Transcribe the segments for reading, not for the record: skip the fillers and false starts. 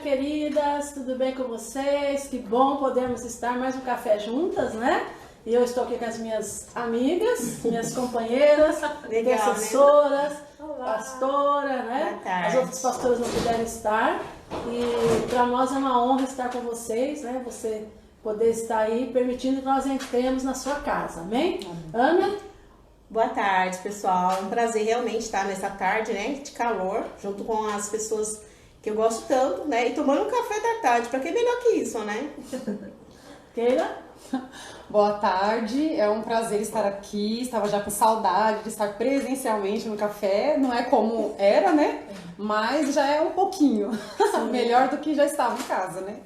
queridas, tudo bem com vocês? Que bom podermos estar mais um café juntas, né? E eu estou aqui com as minhas amigas, minhas companheiras, intercessoras, né? Pastora, né? As outras pastoras não puderam estar. E para nós é uma honra estar com vocês, né? Você poder estar aí, permitindo que nós entremos na sua casa, amém? Ana? Boa tarde, pessoal. É um prazer realmente estar nessa tarde, né, de calor, junto com as pessoas que eu gosto tanto, né, e tomando um café da tarde. Para que melhor que isso, né? Keila? Boa tarde, é um prazer estar aqui. Estava já com saudade de estar presencialmente no café. Não é como era, né? Mas já é um pouquinho melhor do que já estava em casa, né?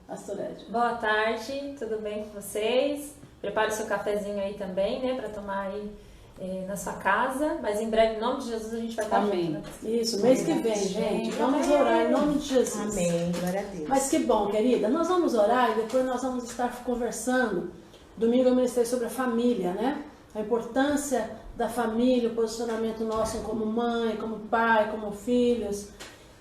Pastorete. Boa tarde, tudo bem com vocês? Prepare o seu cafezinho aí também, né, para tomar aí na sua casa. Mas em breve, em nome de Jesus, a gente vai estar junto, né? Isso, mês que vem, gente. Vamos orar em nome de Jesus. Amém, glória a Deus. Mas que bom, querida. Nós vamos orar e depois nós vamos estar conversando. Domingo eu ministrei sobre a família, né? A importância da família, o posicionamento nosso como mãe, como pai, como filhos.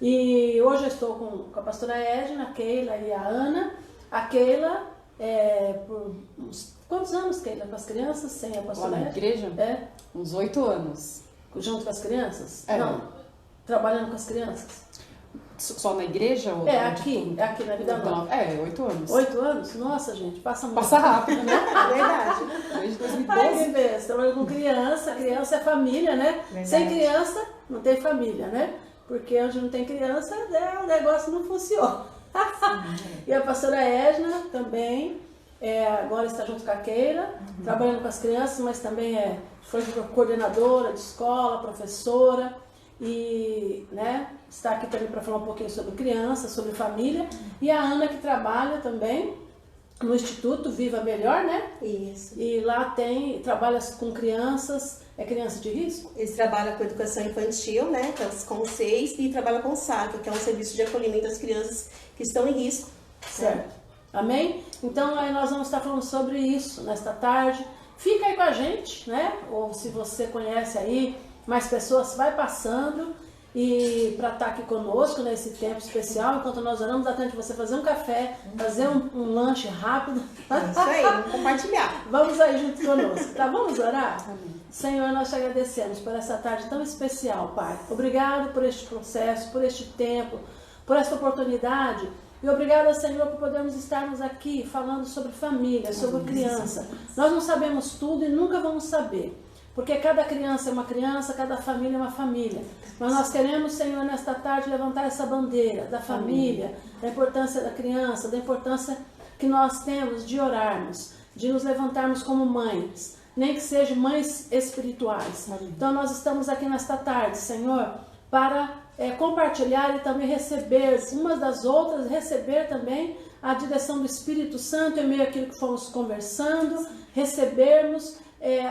E hoje eu estou com a pastora Edna, a Keila e a Ana. A Keila, por quantos anos, Keila, com as crianças? Sem a pastora Lá na Edna? igreja? É. Uns 8 anos. Junto com as crianças? É. Não. Trabalhando com as crianças? Só na igreja? Ou Aqui na Vida Nova. 8 anos. 8 anos? Nossa, gente, passa muito. Passa rápido, né? É verdade. Desde Ai, 2012. que besta, trabalhando com criança, criança é família, né? Verdade. Sem criança, não tem família, né? Porque onde não tem criança, o negócio não funciona. E a pastora Edna também, agora está junto com a Keila, trabalhando com as crianças, mas também foi coordenadora de escola, professora, e né, está aqui também para falar um pouquinho sobre criança, sobre família. E a Ana, que trabalha também no Instituto Viva Melhor, né? Isso. E lá trabalha com crianças, criança de risco? Eles trabalham com educação infantil, né, com 6, e trabalham com o SAC, que é um serviço de acolhimento das crianças que estão em risco. Certo. Amém? Então aí nós vamos estar falando sobre isso nesta tarde. Fica aí com a gente, né? Ou se você conhece aí mais pessoas, vai passando e para estar aqui conosco nesse tempo especial, enquanto nós oramos, dá tempo de você fazer um café, fazer um lanche rápido. É isso aí, vamos compartilhar. Vamos aí junto conosco, tá? Vamos orar? Amém. Senhor, nós te agradecemos por essa tarde tão especial, Pai. Obrigado por este processo, por este tempo, por esta oportunidade. E obrigada, Senhor, por podermos estarmos aqui falando sobre família, sobre criança. Nós não sabemos tudo e nunca vamos saber. Porque cada criança é uma criança, cada família é uma família. Mas nós queremos, Senhor, nesta tarde levantar essa bandeira da família, da importância da criança, da importância que nós temos de orarmos, de nos levantarmos como mães, nem que sejam mães espirituais. Então nós estamos aqui nesta tarde, Senhor, para compartilhar e também receber umas das outras, receber também a direção do Espírito Santo em meio àquilo que fomos conversando, recebermos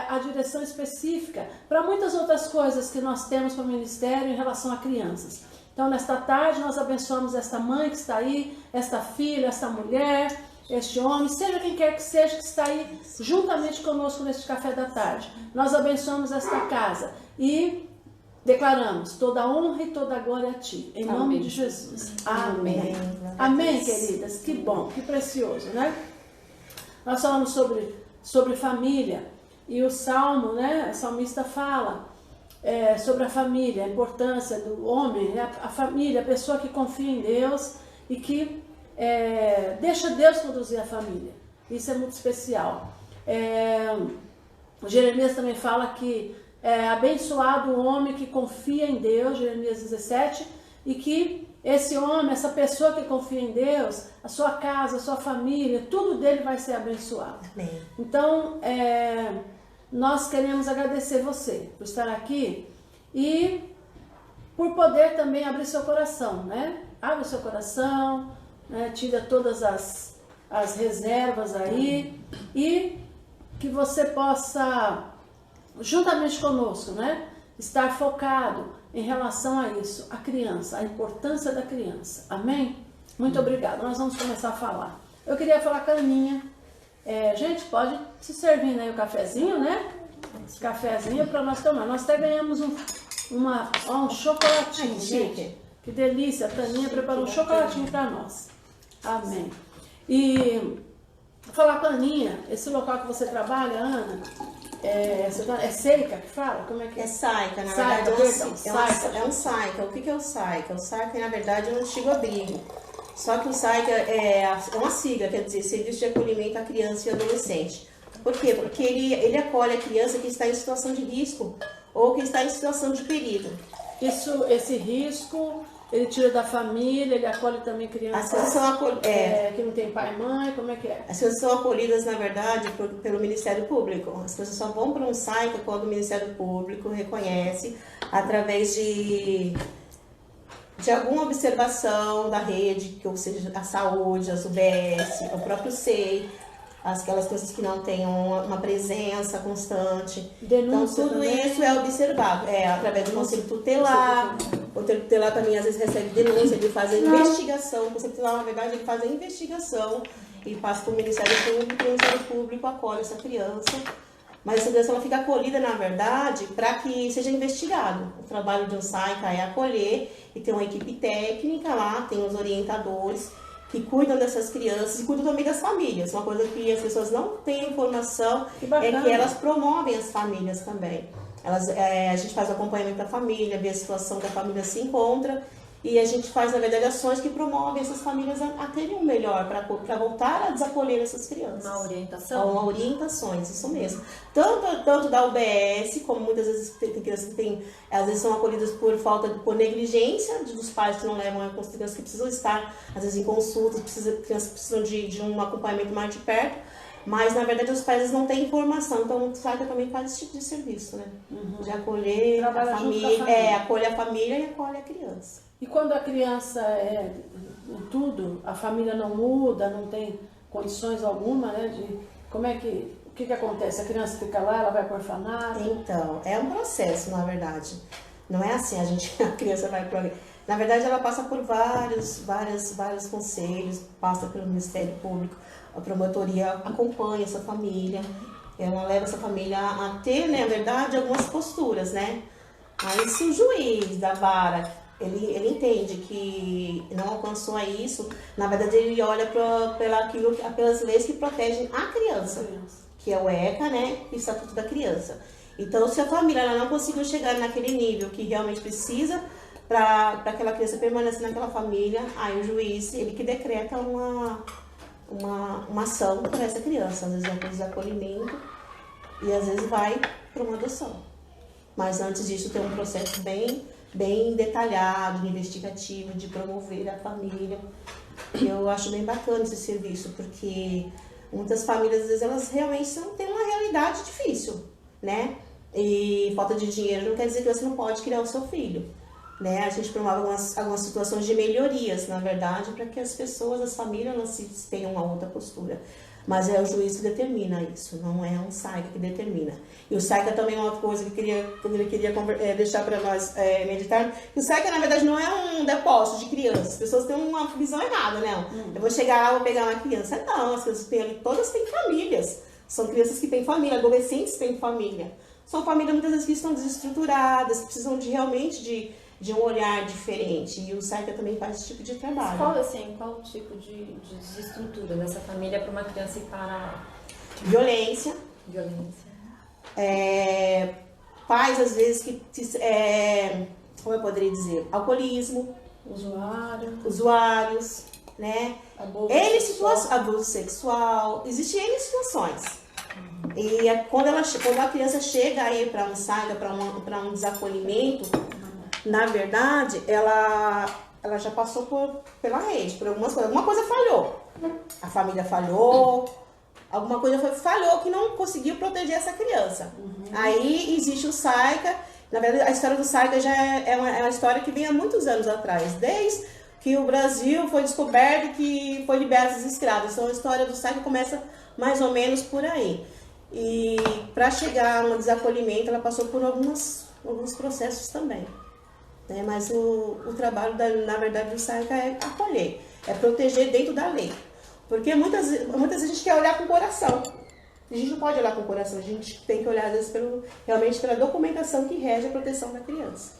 a direção específica para muitas outras coisas que nós temos para o ministério em relação a crianças. Então, nesta tarde, nós abençoamos esta mãe que está aí, esta filha, esta mulher, este homem, seja quem quer que seja que está aí juntamente conosco neste café da tarde. Nós abençoamos esta casa e declaramos toda a honra e toda a glória a Ti, em nome de Jesus. Amém. Amém, queridas. Que bom, que precioso, né? Nós falamos sobre família. E o Salmo, né, o salmista fala sobre a família, a importância do homem, né, a família, a pessoa que confia em Deus e que deixa Deus conduzir a família. Isso é muito especial. Jeremias também fala que é abençoado o homem que confia em Deus, Jeremias 17, e que esse homem, essa pessoa que confia em Deus, a sua casa, a sua família, tudo dele vai ser abençoado. Amém. Então, nós queremos agradecer você por estar aqui e por poder também abrir seu coração, né? Abre seu coração, né? Tira todas as reservas aí e que você possa, juntamente conosco, né? Estar focado em relação a isso, a criança, a importância da criança. Amém? Muito obrigada. Nós vamos começar a falar. Eu queria falar com a Aninha. Gente, pode se servir aí o cafezinho, né? Esse cafezinho para nós tomar. Nós até ganhamos um chocolatinho, Ai, gente. chique. Que delícia, a Taninha preparou um chocolatinho para nós. Amém. E vou falar com a Aninha, esse local que você trabalha, Ana, é Seica que fala? Como é que é? É Saica, na Saica, verdade perdão, é um Saica. O que é o Saica? O Saica, na verdade, é um antigo abrigo. Só que o Saica é uma sigla, quer dizer, Serviço de Acolhimento à Criança e Adolescente. Por quê? Porque ele acolhe a criança que está em situação de risco ou que está em situação de perigo. Esse risco, ele tira da família, ele acolhe também crianças As crianças são que não tem pai e mãe, como é que é? As crianças são acolhidas, na verdade, pelo Ministério Público. As crianças só vão para um site quando o Ministério Público reconhece, através de alguma observação da rede, ou seja, a saúde, as UBS, o próprio SEI, aquelas crianças que não têm uma presença constante. Denúncia então, tudo também. isso é observado, através do Conselho Tutelar. O Conselho Tutelar também, às vezes, recebe denúncia, ele faz a investigação. O Conselho Tutelar, na verdade, ele faz a investigação e passa para o Ministério Público, e o Ministério Público acolhe essa criança. Mas essa criança ela fica acolhida, na verdade, para que seja investigado. O trabalho de um SAICA é acolher, e tem uma equipe técnica lá, tem os orientadores que cuidam dessas crianças e cuidam também das famílias. Uma coisa que as pessoas não têm informação é que elas promovem as famílias também. A gente faz o acompanhamento da família, vê a situação que a família se encontra, e a gente faz, na verdade, ações que promovem essas famílias a terem um melhor, para voltar a desacolher essas crianças. Uma orientação? Uma orientações, isso mesmo. Tanto da UBS, como muitas vezes tem crianças que às vezes são acolhidas por negligência dos pais que não levam a crianças que precisam estar, às vezes, em consultas, crianças precisam de um acompanhamento mais de perto. Mas, na verdade, os pais não têm informação, então o SAICA também faz esse tipo de serviço, né? De acolher a família, acolhe a família e acolhe a criança. E quando a criança tudo, a família não muda, não tem condições alguma, né? O que acontece? A criança fica lá, ela vai para o orfanato? Então, é um processo, na verdade. Não é assim, a criança vai para... Na verdade, ela passa por vários conselhos, passa pelo Ministério Público, a promotoria acompanha essa família, ela leva essa família a ter, né, na verdade, algumas posturas, né? Aí, se o juiz da vara, ele entende que não alcançou a isso, na verdade, ele olha pelas leis que protegem a criança, que é o ECA, né, e o Estatuto da Criança. Então, se a família ela não conseguiu chegar naquele nível que realmente precisa, para aquela criança permanecer naquela família, aí o juiz, ele que decreta uma ação para essa criança. Às vezes é um desacolhimento e às vezes vai para uma adoção. Mas antes disso tem um processo bem detalhado, investigativo, de promover a família. Eu acho bem bacana esse serviço, porque muitas famílias, às vezes, elas realmente não têm uma realidade difícil, né? E falta de dinheiro não quer dizer que você não pode criar o seu filho. Né? A gente promove algumas situações de melhorias, na verdade, para que as pessoas, as famílias, elas tenham uma outra postura. Mas é o juiz que determina isso, não é um SAICA que determina. E o SAICA também é uma coisa que ele queria deixar para nós meditar. O SAICA, na verdade, não é um depósito de crianças. As pessoas têm uma visão errada, né? Eu vou chegar lá, vou pegar uma criança. Não, as crianças que tem ali, todas têm famílias. São crianças que têm família, adolescentes que têm família. São famílias, muitas vezes, que estão desestruturadas, precisam realmente de um olhar diferente, e o SAICA também faz esse tipo de trabalho. Qual o tipo de desestrutura dessa família para uma criança ir para... Violência. Pais, às vezes, como eu poderia dizer? Alcoolismo. Usuários, né? Abuso sexual. Existem N situações. E quando a criança chega aí para um SAICA, para um desacolhimento, na verdade, ela já passou pela rede, por algumas coisas. Alguma coisa falhou. A família falhou, alguma coisa falhou que não conseguiu proteger essa criança. Aí existe o SAICA. Na verdade, a história do SAICA já é uma história que vem há muitos anos atrás. Desde que o Brasil foi descoberto e que foi liberto dos escravos. Então, a história do SAICA começa mais ou menos por aí. E para chegar a um desacolhimento, ela passou por alguns processos também. Né? Mas o trabalho, na verdade, do SAICA é acolher, é proteger dentro da lei. Porque muitas vezes a gente quer olhar com o coração. A gente não pode olhar com o coração, a gente tem que olhar, às vezes, realmente pela documentação que rege a proteção da criança.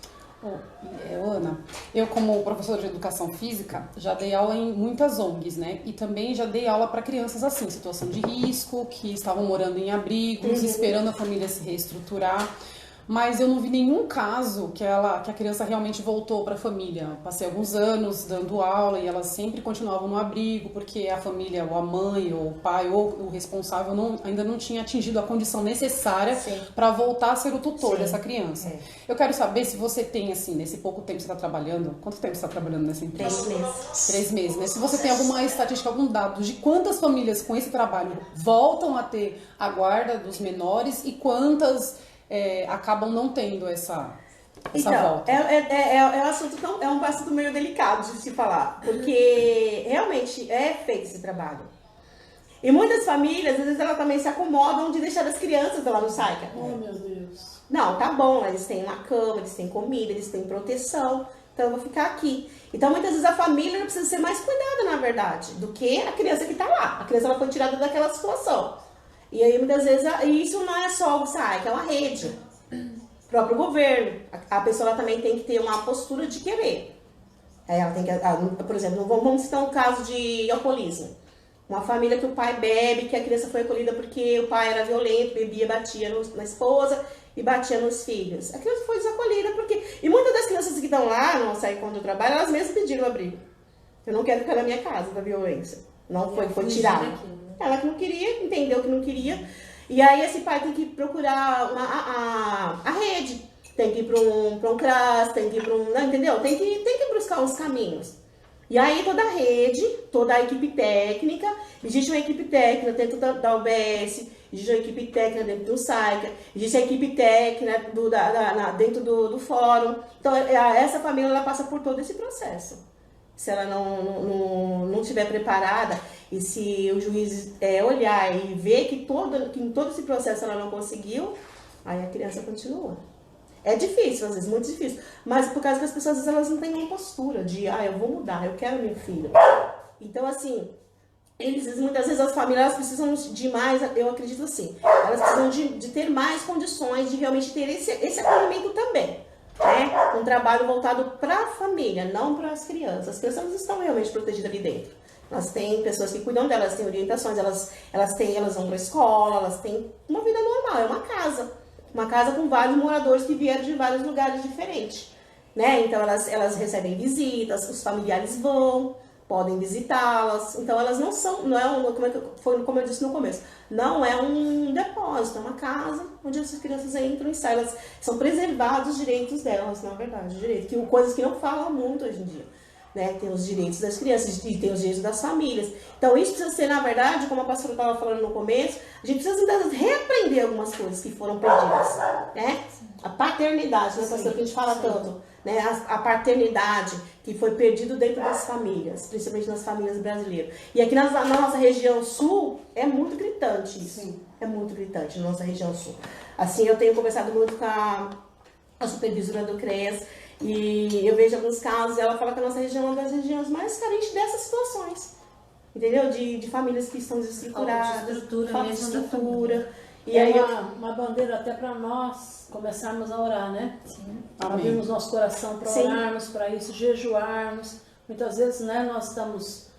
Ana, eu como professora de educação física já dei aula em muitas ONGs, né? E também já dei aula para crianças assim, em situação de risco, que estavam morando em abrigos, esperando a família se reestruturar. Mas eu não vi nenhum caso que a criança realmente voltou para a família. Passei alguns anos dando aula e elas sempre continuavam no abrigo, porque a família, ou a mãe, ou o pai, ou o responsável ainda não tinha atingido a condição necessária para voltar a ser o tutor dessa criança. Eu quero saber se você tem, assim, nesse pouco tempo que você está trabalhando, quanto tempo você está trabalhando nessa empresa? 3 meses. 3 meses, né? Se você tem alguma estatística, algum dado de quantas famílias com esse trabalho voltam a ter a guarda dos menores e quantas acabam não tendo essa volta. É um assunto meio delicado de se falar, porque realmente é feito esse trabalho. E muitas famílias, às vezes, elas também se acomodam de deixar as crianças lá no SAICA. Oh, meu Deus. Não, tá bom, eles têm uma cama, eles têm comida, eles têm proteção, então eu vou ficar aqui. Então, muitas vezes, a família precisa ser mais cuidada, na verdade, do que a criança que tá lá. A criança ela foi tirada daquela situação. E aí, muitas vezes, isso não é só o SAICA, é uma rede. O próprio governo. A pessoa ela também tem que ter uma postura de querer. Ela tem que, por exemplo, vamos citar um caso de alcoolismo. Uma família que o pai bebe, que a criança foi acolhida porque o pai era violento, bebia, batia na esposa e batia nos filhos. A criança foi desacolhida porque... E muitas das crianças que estão lá, não saem quando eu trabalho, elas mesmas pediram abrigo. Eu não quero ficar na minha casa da violência. Não foi tirada. Ela que não queria, entendeu que não queria. E aí esse pai tem que procurar a rede. Tem que ir para um CRAS, tem que ir para um... Não, entendeu? Tem que buscar uns caminhos. E aí toda a rede, toda a equipe técnica, existe uma equipe técnica dentro da UBS, existe uma equipe técnica dentro do SAICA, existe a equipe técnica dentro do fórum. Então essa família ela passa por todo esse processo. Se ela não estiver preparada e se o juiz olhar e ver que em todo esse processo ela não conseguiu, aí a criança continua. É difícil, às vezes, muito difícil. Mas por causa que as pessoas, às vezes, elas não têm uma postura de, eu vou mudar, eu quero meu filho. Então, assim, muitas vezes as famílias elas precisam de mais, eu acredito assim, elas precisam de ter mais condições de realmente ter esse acolhimento também. Um trabalho voltado para a família, não para as crianças. As crianças estão realmente protegidas ali dentro. Elas têm pessoas que cuidam delas, têm orientações, elas vão para a escola, elas têm uma vida normal, é uma casa. Uma casa com vários moradores que vieram de vários lugares diferentes, né? Então elas recebem visitas, os familiares podem visitá-las. Então elas como eu disse no começo, não é um depósito, é uma casa onde essas crianças entram e saem. Elas são preservados os direitos delas, na verdade, coisas que não falam muito hoje em dia. Né? Tem os direitos das crianças e tem os direitos das famílias. Então isso precisa ser, na verdade, como a pastora estava falando no começo, a gente precisa reaprender algumas coisas que foram perdidas. Né? A paternidade, né, pastor, que a gente fala tanto. Né? A paternidade que foi perdido dentro das famílias, principalmente nas famílias brasileiras. E aqui na nossa região sul é muito gritante isso. Sim. É muito gritante na nossa região sul. Assim, eu tenho conversado muito com a supervisora do CREAS. E eu vejo alguns casos, ela fala que a nossa região é uma das regiões mais carentes dessas situações. Entendeu? De famílias que estão desestruturadas, falta de estrutura. E é aí uma bandeira até para nós começarmos a orar, né? Sim. Abrirmos nosso coração para orarmos, para isso, jejuarmos. Muitas vezes, né, nós estamos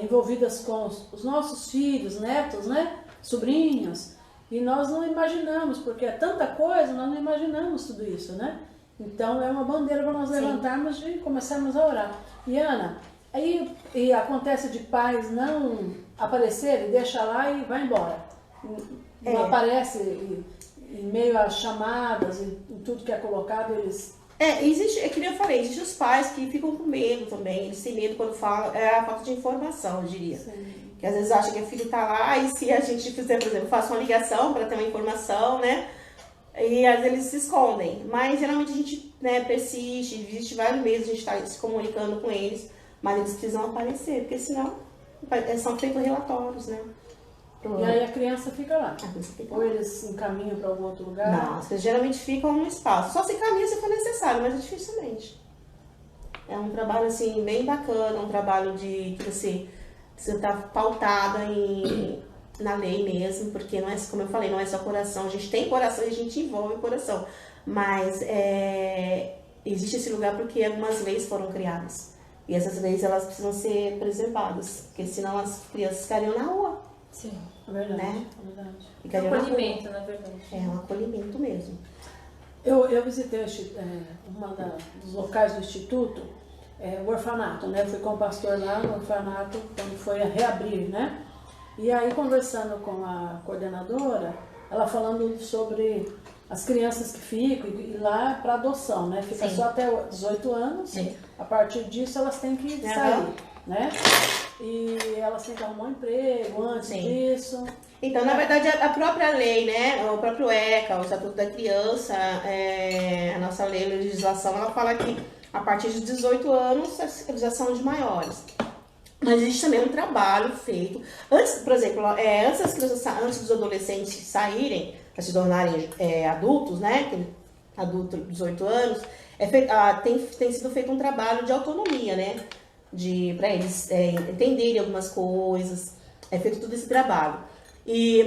envolvidas com os nossos filhos, netos, né? Sobrinhos. E nós não imaginamos, porque é tanta coisa, nós não imaginamos tudo isso, né? Então é uma bandeira para nós levantarmos e começarmos a orar. E Ana, aí acontece de pais não aparecerem, deixa lá e vai embora. Não aparece em meio às chamadas e tudo que é colocado, eles... Existe, é que nem eu falei, existem os pais que ficam com medo também, eles têm medo quando falam, é a falta de informação, eu diria. Sim. Que às vezes acham que o filho tá lá e se a gente fizer, por exemplo, faça uma ligação para ter uma informação, né? E às vezes eles se escondem, mas geralmente a gente, né, persiste, existe vários meses a gente está se comunicando com eles, mas eles precisam aparecer, porque senão são feitos relatórios, né? E aí a criança fica lá. Ou eles encaminham para algum outro lugar? Não, eles geralmente ficam no espaço, só se encaminha se for necessário, mas é dificilmente. É um trabalho assim bem bacana, um trabalho que você está pautada na lei mesmo, porque não é, como eu falei, não é só coração, a gente tem coração e a gente envolve o coração, mas existe esse lugar porque algumas leis foram criadas. E essas leis, elas precisam ser preservadas, porque senão as crianças ficariam na rua. Sim, É verdade, Né? é verdade. Ficariam na rua. acolhimento, na verdade. É um acolhimento mesmo. Eu visitei dos locais do Instituto, o orfanato, né? Eu fui com o pastor lá no orfanato quando foi a reabrir, né? E aí, conversando com a coordenadora, ela falando sobre as crianças que ficam e lá para adoção, né? Fica Sim. só até 18 anos. Sim. A partir disso, elas têm que sair, né? E elas têm que arrumar um emprego antes Sim. disso. Então, na verdade, a própria lei, né, o próprio ECA, o Estatuto da Criança, a nossa lei, a legislação, ela fala que a partir de 18 anos eles já são de maiores. Mas existe também um trabalho feito. Antes, por exemplo, antes dos adolescentes saírem, para se tornarem adultos, né, adulto de 18 anos, tem sido feito um trabalho de autonomia, né, para eles entenderem algumas coisas. É feito todo esse trabalho.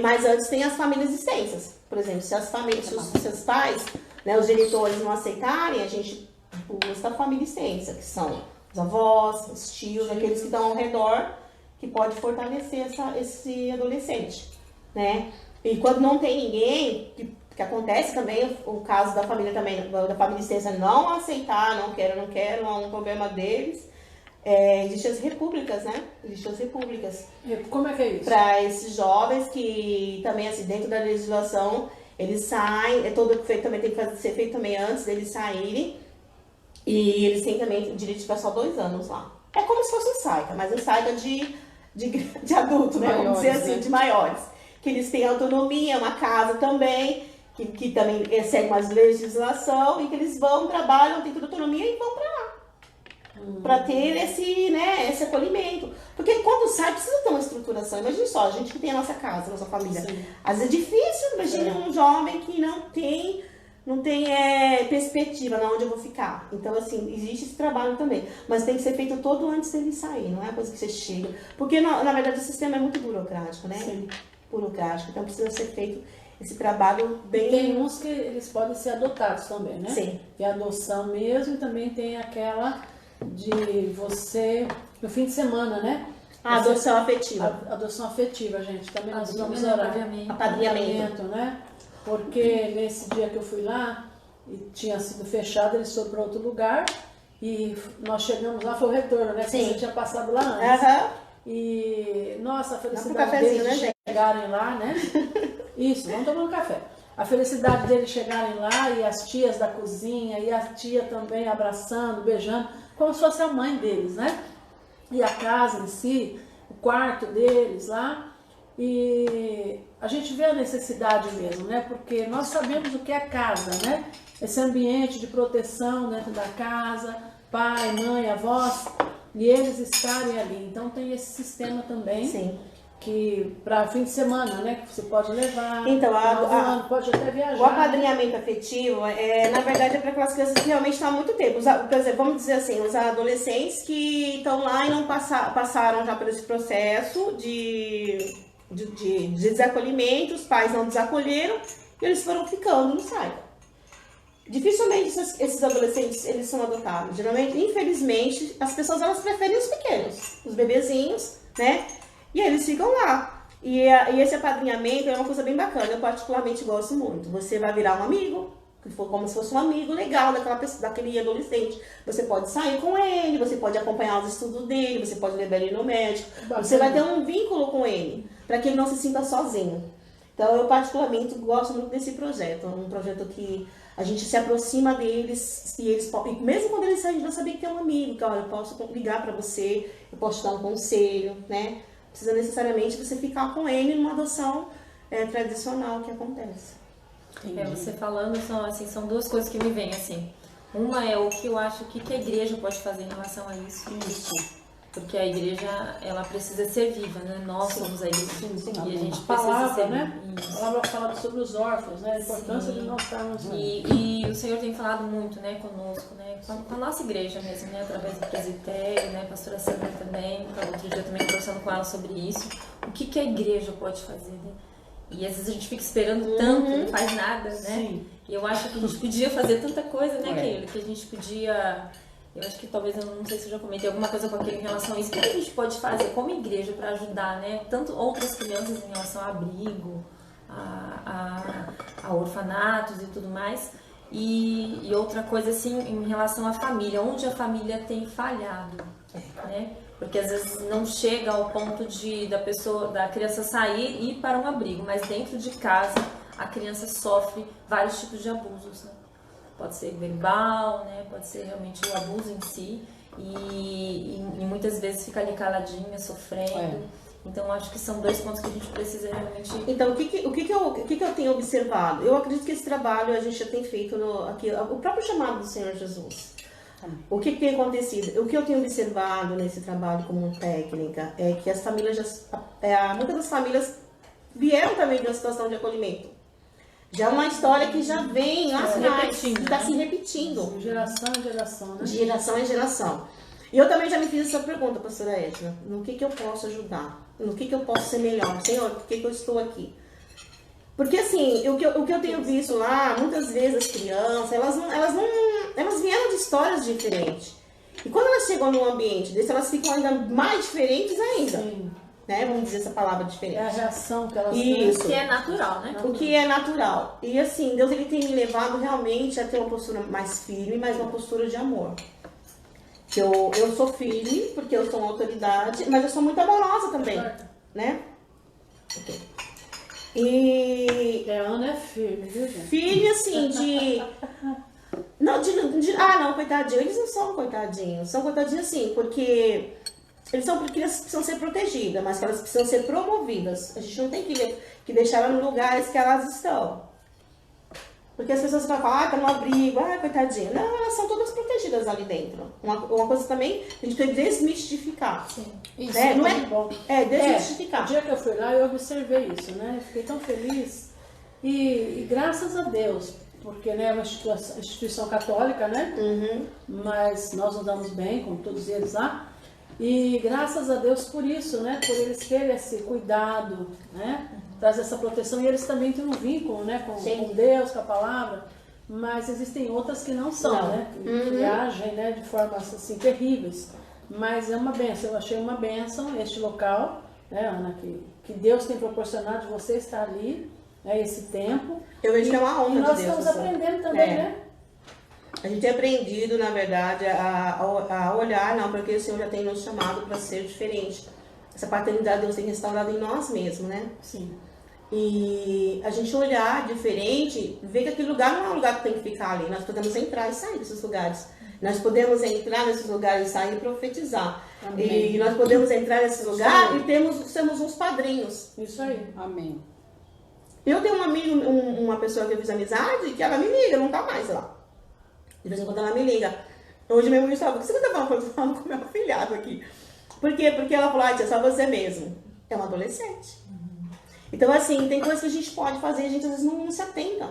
Mas antes tem as famílias extensas. Por exemplo, se os pais, né, os genitores não aceitarem, a gente busca a família extensa, que são os avós, os tios, aqueles que estão ao redor, que pode fortalecer esse adolescente, né? E quando não tem ninguém, que acontece também o caso da família também, da família extensa não aceitar, não quero, é um problema deles. Existem as repúblicas, né? Existem as repúblicas. Como é que é isso? Para esses jovens que também, assim, dentro da legislação, eles saem, também tem que ser feito também antes deles saírem. E eles têm também o direito de ficar só 2 anos lá. É como se fosse um SAICA, mas um SAICA de adulto, né? Maiores, Vamos dizer assim, né? de maiores. Que eles têm autonomia, uma casa também, que também segue uma legislação, e que eles vão, trabalham, têm toda autonomia e vão para lá. Para ter esse acolhimento. Porque quando sai, precisa ter uma estruturação. Imagina só, a gente que tem a nossa casa, a nossa família. Sim. Às vezes é difícil, imagine um jovem que não tem perspectiva na onde eu vou ficar. Então, assim, existe esse trabalho também. Mas tem que ser feito todo antes dele sair, não é coisa que você chega. Porque, na verdade, o sistema é muito burocrático, né? Sim. Burocrático. Então, precisa ser feito esse trabalho bem... Tem uns que eles podem ser adotados também, né? Sim. Tem a adoção mesmo e também tem aquela de você, no fim de semana, né? A adoção afetiva. A adoção afetiva, gente. Também nós vamos Apadrinhamento. orar. Apadrinhamento. Né? Porque nesse dia que eu fui lá, e tinha sido fechado, eles foram para outro lugar. E nós chegamos lá, foi o retorno, né? Porque Sim. você tinha passado lá antes. Aham. E, nossa, a Dá pro felicidade cafezinho, deles né, de gente? chegarem lá, né? Isso, vamos tomar um café. A felicidade deles chegarem lá e as tias da cozinha e a tia também abraçando, beijando, como se fosse a mãe deles, né? E a casa em si, o quarto deles lá. E a gente vê a necessidade mesmo, né? Porque nós sabemos o que é casa, né? Esse ambiente de proteção dentro da casa, pai, mãe, avós, e eles estarem ali. Então tem esse sistema também. Sim. Que para fim de semana, né? Que você pode levar. Então, final do ano, pode até viajar. O apadrinhamento afetivo, na verdade, é para aquelas crianças que realmente estão há muito tempo. Por exemplo, vamos dizer assim, os adolescentes que estão lá e não passaram já por esse processo de desacolhimento, os pais não desacolheram e eles foram ficando no SAICA. Dificilmente esses adolescentes eles são adotados. Geralmente, infelizmente, as pessoas elas preferem os pequenos, os bebezinhos, né? E eles ficam lá. E esse apadrinhamento é uma coisa bem bacana, eu particularmente gosto muito. Você vai virar um amigo, que for como se fosse um amigo legal daquele adolescente. Você pode sair com ele, você pode acompanhar os estudos dele, você pode levar ele no médico. Bacana. Você vai ter um vínculo com ele, para que ele não se sinta sozinho. Então, eu particularmente gosto muito desse projeto. É um projeto que a gente se aproxima deles e mesmo quando eles saem, a gente vai saber que tem um amigo, que olha, eu posso ligar para você, eu posso te dar um conselho, né? Precisa necessariamente você ficar com ele numa adoção tradicional que acontece. Você falando, são 2 coisas que me vêm, assim. Uma é o que eu acho que a igreja pode fazer em relação a isso. Porque a igreja, ela precisa ser viva, né? Nós somos a igreja. E a gente A palavra, precisa ser né? viva. A palavra fala sobre os órfãos, né? A importância de nós estarmos E o Senhor tem falado muito, né, conosco, né, com a nossa igreja mesmo, né, através do presbitério, né, a pastora Sandra também, outro dia também conversando com ela sobre isso. O que a igreja pode fazer, né? E às vezes a gente fica esperando tanto, não faz nada, né? Sim. E eu acho que a gente podia fazer tanta coisa, né, É. Keila? Que a gente podia... Eu acho que talvez, eu não sei se eu já comentei alguma coisa com aquele em relação a isso. O que a gente pode fazer como igreja para ajudar, né? Tanto outras crianças em relação a abrigo, a orfanatos e tudo mais. E outra coisa, assim, em relação à família. Onde a família tem falhado, né? Porque às vezes não chega ao ponto da criança sair e ir para um abrigo. Mas dentro de casa, a criança sofre vários tipos de abusos, né? Pode ser verbal, né? Pode ser realmente o abuso em si. E muitas vezes fica ali caladinha, sofrendo. Então, acho que são 2 pontos que a gente precisa realmente... Então, o que eu tenho observado? Eu acredito que esse trabalho a gente já tem feito aqui, o próprio chamado do Senhor Jesus. O que tem acontecido? O que eu tenho observado nesse trabalho como técnica é que as famílias, muitas das famílias vieram também de uma situação de acolhimento. Já é uma história que já vem lá atrás, que está se repetindo. De geração em geração, né? De geração em geração. E eu também já me fiz essa pergunta, pastora Edna. No que eu posso ajudar? No que eu posso ser melhor? Senhor, por que eu estou aqui? Porque assim, o que eu tenho visto lá, muitas vezes as crianças, elas vieram de histórias diferentes. E quando elas chegam num ambiente desse, elas ficam ainda mais diferentes ainda. Sim. Né? Vamos dizer essa palavra diferente. É a reação que elas Isso. Que é natural, né? O que é natural. E assim, Deus ele tem me levado realmente a ter uma postura mais firme, mas uma postura de amor. Eu sou firme, porque eu sou uma autoridade, mas eu sou muito amorosa também, né? Okay. E... A Ana é firme, viu, gente? Firme, assim, não, coitadinho. Eles não são coitadinhos. São coitadinhos, assim, porque... Eles são porque elas precisam ser protegidas, mas que elas precisam ser promovidas. A gente não tem que deixar elas nos lugares que elas estão. Porque as pessoas vão falar, tá no abrigo, coitadinha. Não, elas são todas protegidas ali dentro. Uma coisa também, a gente tem que desmistificar. Sim. Isso né? Não muito bom. Desmistificar. O dia que eu fui lá, eu observei isso, né? Eu fiquei tão feliz. E graças a Deus, porque né, é uma instituição católica, né? Uhum. Mas nós nos damos bem com todos eles lá. E graças a Deus por isso, né? Por eles terem esse cuidado, né? Trazer essa proteção. E eles também têm um vínculo, né? Com Deus, com a palavra. Mas existem outras que não são, né? Que agem, né? De formas assim terríveis. Mas é uma bênção. Eu achei uma bênção este local, né, Ana? Que Deus tem proporcionado de você estar ali, né? Esse tempo. Eu vejo que é uma honra e nós de Deus. estamos aprendendo também, né? A gente tem aprendido, na verdade, a olhar, não, porque o Senhor já tem nos chamado para ser diferente. Essa paternidade Deus tem restaurado em nós mesmos, né? Sim. E a gente olhar diferente, ver que aquele lugar não é um lugar que tem que ficar ali. Nós podemos entrar e sair desses lugares. Nós podemos entrar nesses lugares e sair e profetizar. Amém. E nós podemos entrar nesses lugares e sermos uns padrinhos. Isso aí. Amém. Eu tenho um amigo, uma pessoa que eu fiz amizade, que ela me liga, não tá mais lá. De vez em quando ela me liga. Hoje mesmo eu estava, o que você tá falando? Eu tô falando com meu afilhado aqui. Por quê? Porque ela falou, tia, só você mesmo. É um adolescente. Então, assim, tem coisas que a gente pode fazer, a gente às vezes não se atenta.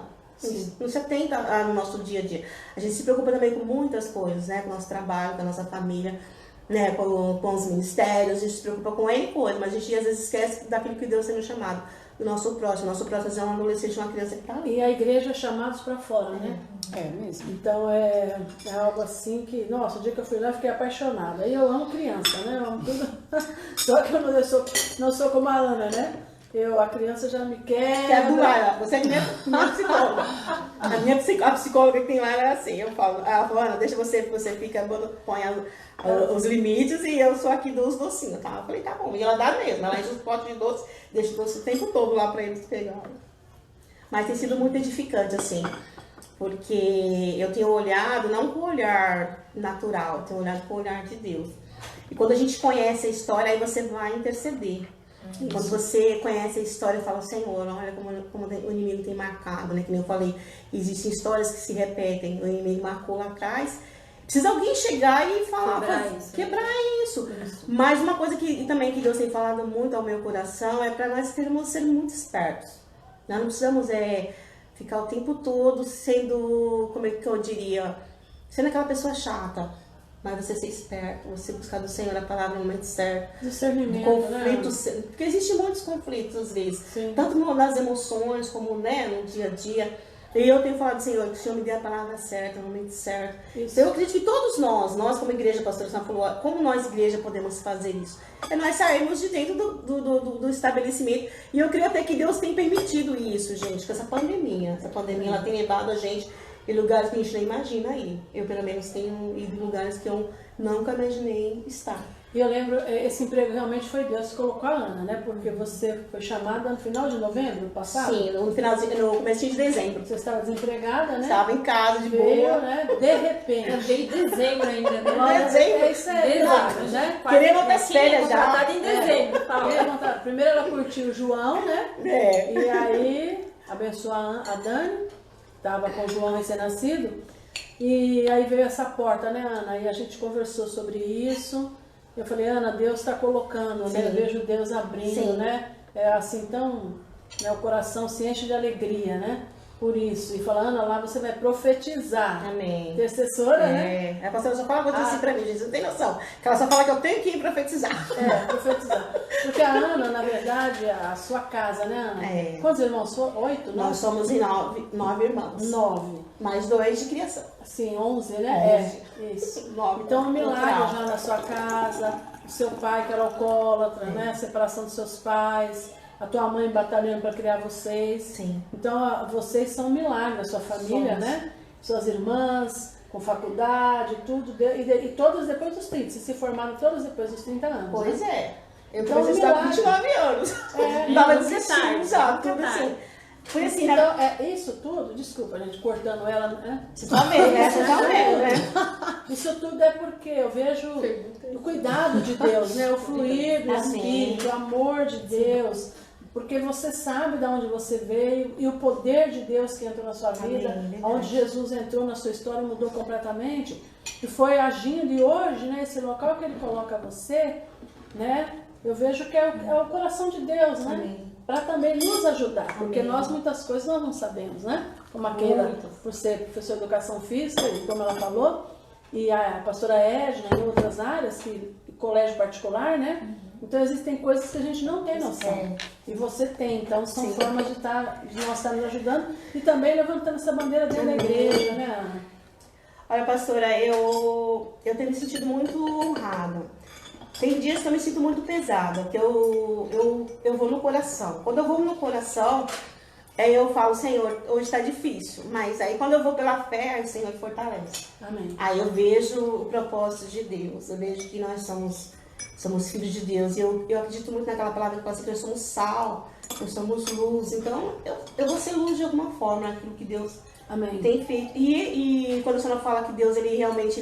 Não se atenta no nosso dia a dia. A gente se preocupa também com muitas coisas, né? Com o nosso trabalho, com a nossa família, né? Com os ministérios, a gente se preocupa com N coisas, mas a gente às vezes esquece daquilo que Deus tem nos chamado. Do nosso próximo. Nosso próximo é um adolescente, uma criança que está ali. E a igreja é chamados para fora, né? É mesmo. Então é algo assim que, nossa, o dia que eu fui lá eu fiquei apaixonada. E eu amo criança, né? Eu amo tudo. Só que eu não sou como a Ana, né? A criança já me quer. Quer doar, você é minha psicóloga. A psicóloga que tem lá é assim, eu falo, ela fala, Ana, deixa você fica, põe os limites e eu sou aqui dos docinhos, tá? Eu falei, tá bom. E ela dá mesmo, ela enche os potes de doce, deixa o doce o tempo todo lá pra eles pegarem. Mas tem sido muito edificante, assim, porque eu tenho olhado, não com o olhar natural, eu tenho olhado com o olhar de Deus. E quando a gente conhece a história, aí você vai interceder. E quando você conhece a história, fala, Senhor, olha como o inimigo tem marcado, né? Que nem eu falei, existem histórias que se repetem, o inimigo marcou lá atrás. Precisa alguém chegar e falar, quebrar isso. Mas uma coisa que também que Deus tem falado muito ao meu coração é para nós ser muito espertos. Nós não precisamos ficar o tempo todo sendo, como é que eu diria, sendo aquela pessoa chata. mas você ser esperto, você buscar do Senhor a palavra no momento certo. Discernimento, Conflitos, né? porque existem muitos conflitos às vezes, Sim. tanto nas emoções como, né, no dia a dia. E eu tenho falado, Senhor, que o Senhor me dê a palavra certa, no momento certo. Isso. Então eu acredito que todos nós como igreja, pastora Sônia falou, como nós igreja podemos fazer isso? É nós sairmos de dentro do estabelecimento. E eu creio até que Deus tem permitido isso, gente, com essa pandemia. Essa pandemia, ela tem levado a gente em lugares que a gente nem imagina ir. Eu, pelo menos, tenho ido em lugares que eu nunca imaginei estar. E eu lembro, esse emprego realmente foi Deus que colocou a Ana, né? Porque você foi chamada no final de novembro passado. Sim, no começo de dezembro. Você estava desempregada, né? Estava em casa, de Veio, boa. né? De repente. Veio em dezembro ainda, né? Olha, Dezembro. Isso é Dezembro, verdade, né? Querendo outras férias já. Contratada em dezembro. Primeiro ela curtiu o João, né? É. E aí abençoou a Dani, estava com o João recém-nascido. E aí veio essa porta, né, Ana? E a gente conversou sobre isso. Eu falei, Ana, Deus está colocando, né? Eu vejo Deus abrindo, Sim. né? É assim, então, né, o coração se enche de alegria, né? Por isso. E fala, Ana, lá você vai profetizar. Amém. Intercessora, né? A pastora só fala coisa assim pra mim, gente, não tem noção. Que ela só fala que eu tenho que ir profetizar. Profetizar. Porque a Ana, na verdade, a sua casa, né, Ana? É. Quantos irmãos? 8? Nós somos em 9 irmãos. 9. Mais 2 de criação. Sim, 11, né? 11. É, isso. 9. Então, um milagre já na sua casa, o seu pai que era alcoólatra, né? A separação dos seus pais, a tua mãe batalhando para criar vocês. Sim. Então, vocês são um milagre, a sua família, Somos. né? Suas irmãs, com faculdade, tudo. E todas depois dos 30. Vocês se formaram todas depois dos 30 anos. Pois né? é. Eu Então, comecei a estudar com milagre. 29 anos. É, Tava nunca 16, tarde, sabe? nunca Tudo assim. tarde. Foi assim, né? Então, isso tudo, desculpa, a gente cortando ela, né? Você tá vendo, né? Você tá vendo, né? Isso tudo é porque eu vejo o cuidado de Deus, né? O fluir do Amém. Espírito, o amor de Deus, porque você sabe de onde você veio e o poder de Deus que entrou na sua vida, Amém, verdade. onde Jesus entrou na sua história e mudou completamente, e foi agindo, e hoje, né, esse local que Ele coloca você, né, eu vejo que é o coração de Deus, né? Amém. Para também nos ajudar, porque Amém. nós muitas coisas nós não sabemos, né? Como a Keila, Muito. por ser professora de educação física, e como ela falou, e a pastora Edna em outras áreas, que colégio particular, né? Então existem coisas que a gente não tem noção. É. E você tem, então são Sim. formas de nós estarmos ajudando e também levantando essa bandeira dentro da igreja, né, Ana? Olha, pastora, eu tenho me sentido muito honrada. Tem dias que eu me sinto muito pesada, que eu vou no coração. Quando eu vou no coração, aí eu falo, Senhor, hoje está difícil. Mas aí quando eu vou pela fé, o Senhor fortalece. Amém. Aí eu vejo o propósito de Deus, eu vejo que nós somos filhos de Deus. E eu acredito muito naquela palavra que fala assim, que nós somos sal, nós somos luz. Então eu vou ser luz de alguma forma, naquilo que Deus Amém. tem feito. E quando o Senhor fala que Deus, Ele realmente,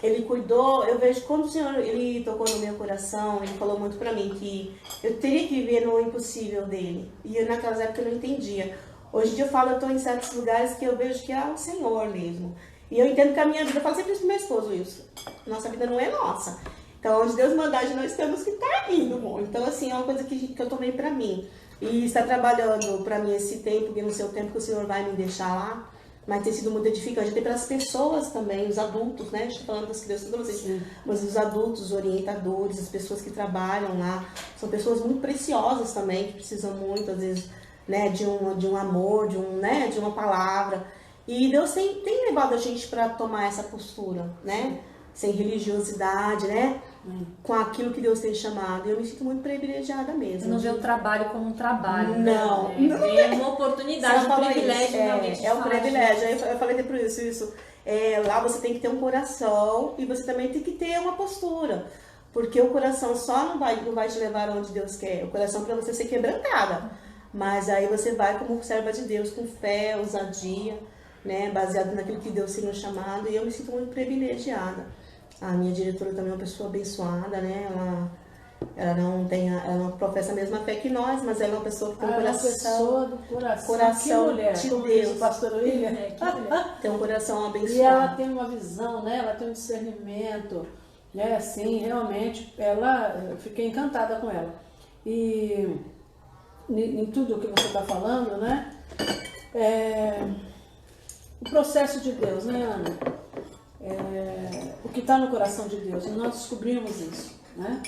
Ele cuidou, eu vejo quando o Senhor, Ele tocou no meu coração, Ele falou muito pra mim que eu teria que viver no impossível dele. E eu naquelas épocas eu não entendia. Hoje em dia eu falo, eu tô em certos lugares que eu vejo que é o Senhor mesmo. E eu entendo que a minha vida, eu falo sempre isso pro meu esposo, isso. Nossa vida não é nossa. Então, onde Deus mandar, nós temos que estar indo, amor. Então, assim, é uma coisa que eu tomei pra mim. E está trabalhando pra mim esse tempo, porque no seu tempo que o Senhor vai me deixar lá, mas tem sido muito edificante. Até para as pessoas também, os adultos, né? Estou falando das crianças e adolescentes, mas os adultos, os orientadores, as pessoas que trabalham lá, são pessoas muito preciosas também, que precisam muito, às vezes, né, de um amor, de uma palavra. E Deus tem levado a gente para tomar essa postura, né? Sem religiosidade, né? Com aquilo que Deus tem chamado. E eu me sinto muito privilegiada mesmo. Você não vê o trabalho como um trabalho. Não. Né? É uma oportunidade, um privilégio realmente. de É um falar privilégio. de Deus. Eu falei por isso. Lá você tem que ter um coração e você também tem que ter uma postura. Porque o coração só não vai te levar onde Deus quer. O coração para você ser quebrantada. Mas aí você vai como serva de Deus, com fé, ousadia, né? Baseado naquilo que Deus tem nos chamado. E eu me sinto muito privilegiada. A minha diretora também é uma pessoa abençoada, né? Ela não professa a mesma fé que nós, mas ela é uma pessoa que tem um Ela é uma coração. pessoa do coração. Coração Que mulher, de como Deus. diz o pastor William. Que mulher. Tem um coração abençoado. E ela tem uma visão, né? Ela tem um discernimento, né? Assim, realmente, eu fiquei encantada com ela. E em tudo o que você está falando, né? O processo de Deus, né, Ana? O que está no coração de Deus. E nós descobrimos isso, né?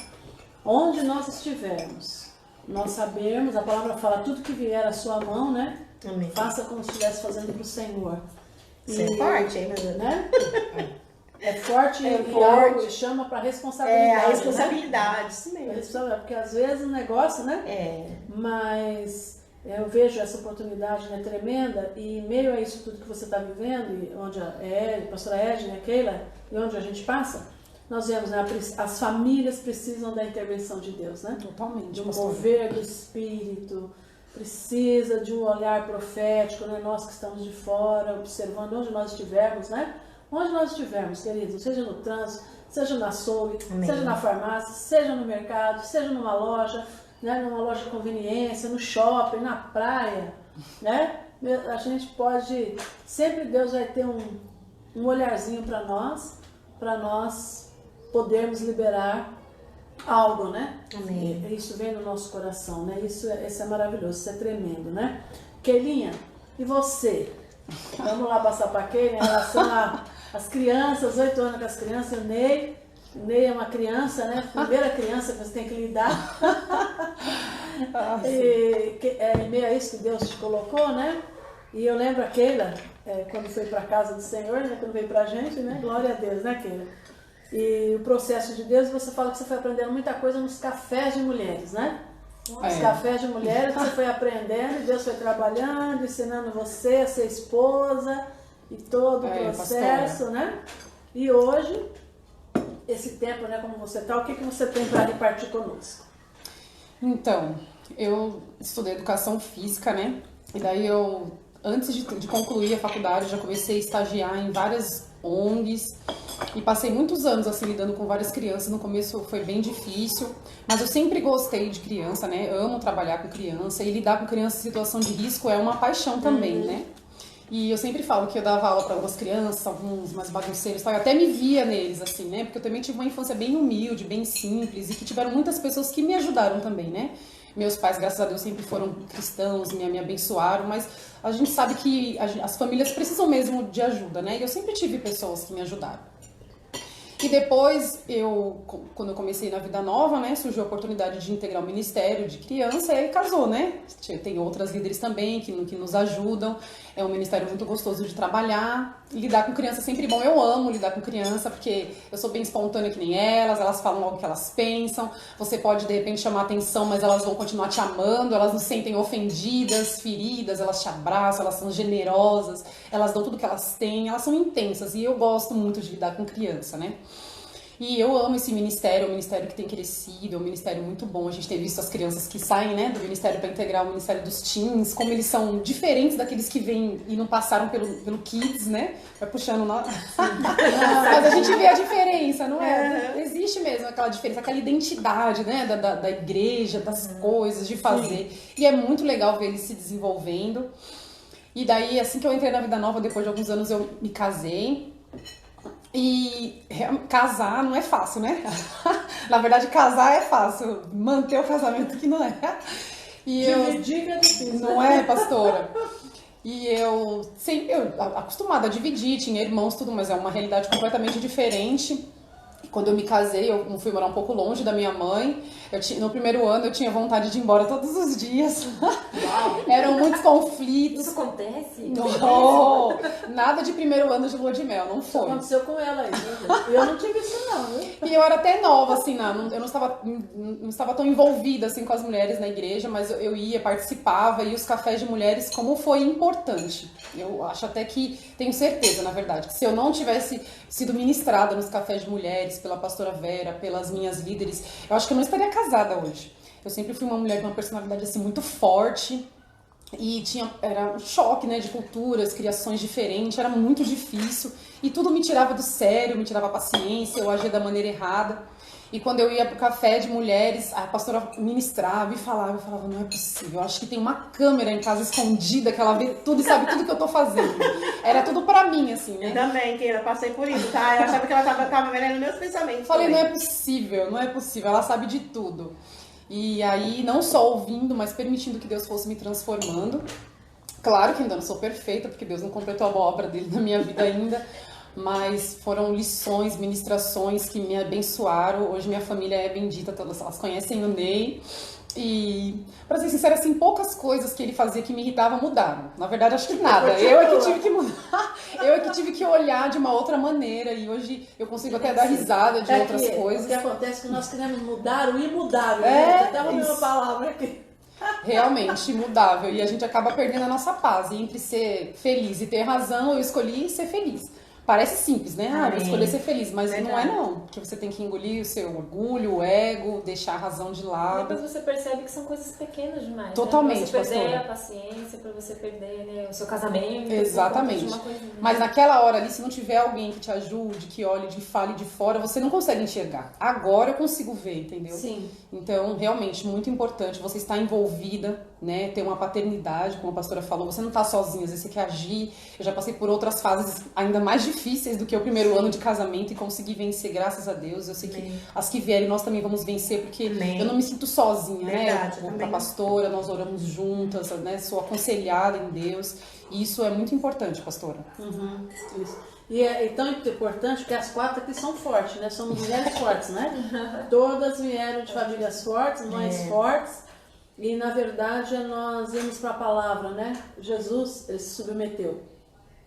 Onde nós estivermos, nós sabemos, a palavra fala, tudo que vier à sua mão, né? Amém. Faça como se estivesse fazendo para o Senhor. Isso é forte, hein, meu Deus? Né? É forte É e forte. algo e chama para responsabilidade. É a responsabilidade, isso Né? mesmo. Porque às vezes o negócio, né? É. Mas eu vejo essa oportunidade, né, tremenda, e em meio a isso tudo que você está vivendo, e onde a pastora Edna, a Keila, e onde a gente passa, nós vemos, né, as famílias precisam da intervenção de Deus, né? Totalmente. De um pastora. mover do Espírito, precisa de um olhar profético, né? Nós que estamos de fora, observando onde nós estivermos, né? Onde nós estivermos, queridos, seja no trânsito, seja na açougue, Amém. seja na farmácia, seja no mercado, seja numa loja, né? Numa loja de conveniência, no shopping, na praia, né? A gente pode, sempre Deus vai ter um olharzinho para nós podermos liberar algo, né? Amém. Isso vem no nosso coração, né? Isso é maravilhoso, isso é tremendo, né? Keilinha, e você? Vamos lá passar para a Keila em relação às crianças, 8 anos com as crianças, o Ney é uma criança, né? Primeira criança que você tem que lidar. Em meio a isso que Deus te colocou, né? E eu lembro a Keila, quando foi para a casa do Senhor, né? Quando veio para a gente, né? Glória a Deus, né, Keila? E o processo de Deus, você fala que você foi aprendendo muita coisa nos cafés de mulheres, né? Os cafés de mulheres você foi aprendendo, Deus foi trabalhando, ensinando você a ser esposa e todo o processo, pastora. né? E hoje, esse tempo, né, como você está, o que você tem para repartir conosco? Então, eu estudei educação física, né? E daí antes de concluir a faculdade, já comecei a estagiar em várias ONGs e passei muitos anos assim lidando com várias crianças. No começo foi bem difícil, mas eu sempre gostei de criança, né? Amo trabalhar com criança e lidar com criança em situação de risco é uma paixão também, né? E eu sempre falo que eu dava aula para algumas crianças, alguns mais bagunceiros, tal. Eu até me via neles, assim, né? Porque eu também tive uma infância bem humilde, bem simples e que tiveram muitas pessoas que me ajudaram também, né? Meus pais, graças a Deus, sempre foram cristãos, me abençoaram, mas a gente sabe que as famílias precisam mesmo de ajuda, né? E eu sempre tive pessoas que me ajudaram. E depois, quando eu comecei na vida nova, né, surgiu a oportunidade de integrar o Ministério de Criança e aí casou, né? Tem outras líderes também que nos ajudam. É um ministério muito gostoso de trabalhar. Lidar com criança é sempre bom. Eu amo lidar com criança porque eu sou bem espontânea que nem elas falam logo o que elas pensam. Você pode, de repente, chamar atenção, mas elas vão continuar te amando, elas não se sentem ofendidas, feridas, elas te abraçam, elas são generosas, elas dão tudo que elas têm, elas são intensas e eu gosto muito de lidar com criança, né? E eu amo esse ministério, é um ministério que tem crescido, é um ministério muito bom. A gente tem visto as crianças que saem, né, do ministério para integrar o ministério dos teens, como eles são diferentes daqueles que vêm e não passaram pelo Kids, né? Vai puxando nós. Mas a gente vê a diferença, não é? Existe mesmo aquela diferença, aquela identidade, né, da igreja, das coisas, de fazer. E é muito legal ver eles se desenvolvendo. E daí, assim que eu entrei na vida nova, depois de alguns anos eu me casei. E casar não é fácil, né? Na verdade, casar é fácil, manter o casamento que não é. E Dividir é difícil. não é, pastora? E eu acostumada a dividir, tinha irmãos, tudo, mas é uma realidade completamente diferente. Quando eu me casei, eu fui morar um pouco longe da minha mãe. No primeiro ano eu tinha vontade de ir embora todos os dias. Eram muitos conflitos. Isso acontece? Não, nada de primeiro ano de lua de mel, não Isso foi. aconteceu com ela aí. Eu não tive isso não, viu? E eu era até nova, assim, eu não estava tão envolvida assim com as mulheres na igreja, mas eu ia, participava, e os cafés de mulheres, como foi importante. Eu acho até que, tenho certeza, na verdade, que se eu não tivesse sido ministrada nos cafés de mulheres, pela pastora Vera, pelas minhas líderes, eu acho que eu não estaria casada hoje. Eu sempre fui uma mulher com uma personalidade assim muito forte e era um choque, né, de culturas, criações diferentes, era muito difícil e tudo me tirava do sério, me tirava a paciência, eu agia da maneira errada. E quando eu ia pro café de mulheres, a pastora ministrava e falava, eu falava, não é possível, eu acho que tem uma câmera em casa escondida que ela vê tudo e sabe tudo que eu tô fazendo. Era tudo pra mim, assim, né? Eu também, Keila, passei por isso, tá? Eu achava que ela tava vendo meus pensamentos. Falei, também. não é possível, ela sabe de tudo. E aí, não só ouvindo, mas permitindo que Deus fosse me transformando. Claro que ainda não sou perfeita, porque Deus não completou a obra dele na minha vida ainda. mas foram lições, ministrações que me abençoaram. Hoje minha família é bendita, todas elas conhecem o Ney. E, pra ser sincera, assim, poucas coisas que ele fazia que me irritavam mudaram. Na verdade, acho que nada. Eu é que tive que mudar. Eu é que tive que olhar de uma outra maneira. E hoje eu consigo até dar risada de outras coisas. O que acontece é que nós queremos mudar o imudável. Né? Até a mesma palavra aqui. Realmente imudável. E a gente acaba perdendo a nossa paz. E entre ser feliz e ter razão, eu escolhi ser feliz. Parece simples, né? Ah, vou escolher ser feliz, mas não é não. Porque você tem que engolir o seu orgulho, o ego, deixar a razão de lado. Depois você percebe que são coisas pequenas demais. Totalmente, né? Pra você perder pastora. a paciência, pra você perder, né, o seu casamento. Exatamente. Mas naquela hora ali, se não tiver alguém que te ajude, que olhe, que fale de fora, você não consegue enxergar. Agora eu consigo ver, entendeu? Sim. Então, realmente, muito importante você estar envolvida, né? Ter uma paternidade, como a pastora falou. Você não tá sozinha, às vezes você quer agir. Eu já passei por outras fases ainda mais difíceis do que o primeiro ano de casamento e consegui vencer, graças a Deus. Eu sei que as que vierem nós também vamos vencer, porque eu não me sinto sozinha, né? Eu vou pra pastora, nós oramos juntas, né? Sou aconselhada em Deus. E isso é muito importante, pastora. Uhum, isso. E é tão importante que as 4 aqui são fortes, né? Somos mulheres fortes, né? Todas vieram de famílias fortes, mães fortes. E na verdade nós vamos para a palavra, né? Jesus, ele se submeteu.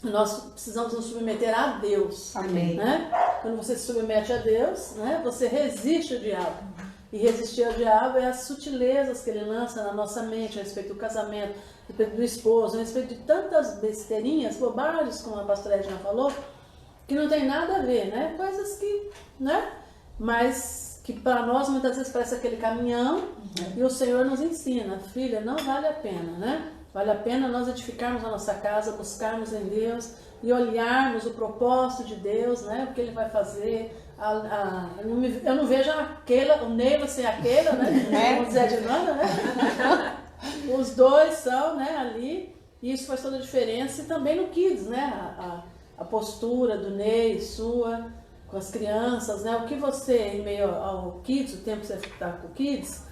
Nós precisamos nos submeter a Deus. Amém. Né? Quando você se submete a Deus, né? Você resiste ao diabo. E resistir ao diabo é as sutilezas que ele lança na nossa mente a respeito do casamento, a respeito do esposo, a respeito de tantas besteirinhas, bobagens, como a pastora Edna falou, que não tem nada a ver, né? Coisas que, né? Mas que para nós muitas vezes parece aquele caminhão e o Senhor nos ensina, filha, não vale a pena, né? Vale a pena nós edificarmos a nossa casa, buscarmos em Deus e olharmos o propósito de Deus, né? O que Ele vai fazer. Eu não vejo o Ney sem aquela, né? Como dizer a Dinana, né? Os dois são, né, ali, e isso faz toda a diferença. E também no Kids, né? A postura do Ney, sua, com as crianças, né? O que você, em meio ao Kids, o tempo que você está com o Kids,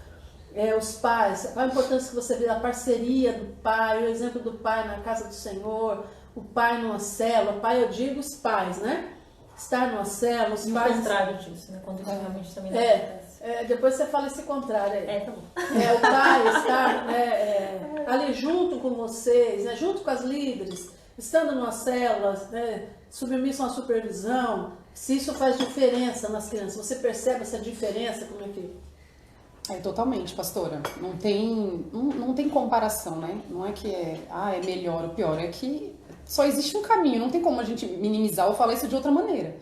os pais, qual a importância que você vê a parceria do pai, o exemplo do pai na casa do Senhor, o pai numa célula, pai, eu digo os pais, né? Estar numa célula, os pais... O contrário disso, né? Quando isso realmente também não acontece. Depois você fala esse contrário aí. Tá bom. O pai estar ali junto com vocês, né? Junto com as líderes, estando numa célula, né? Submisso a uma supervisão, se isso faz diferença nas crianças, você percebe essa diferença, como é que... Totalmente, pastora. Não tem comparação, né? Não é que é melhor ou pior, é que só existe um caminho, não tem como a gente minimizar ou falar isso de outra maneira.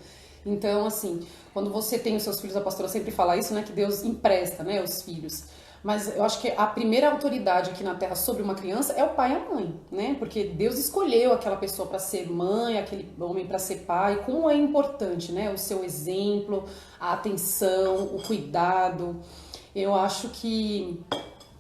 Então, assim, quando você tem os seus filhos, a pastora sempre fala isso, né? Que Deus empresta, né? Os filhos. Mas eu acho que a primeira autoridade aqui na Terra sobre uma criança é o pai e a mãe, né? Porque Deus escolheu aquela pessoa para ser mãe, aquele homem para ser pai. Como é importante, né? O seu exemplo, a atenção, o cuidado. Eu acho que...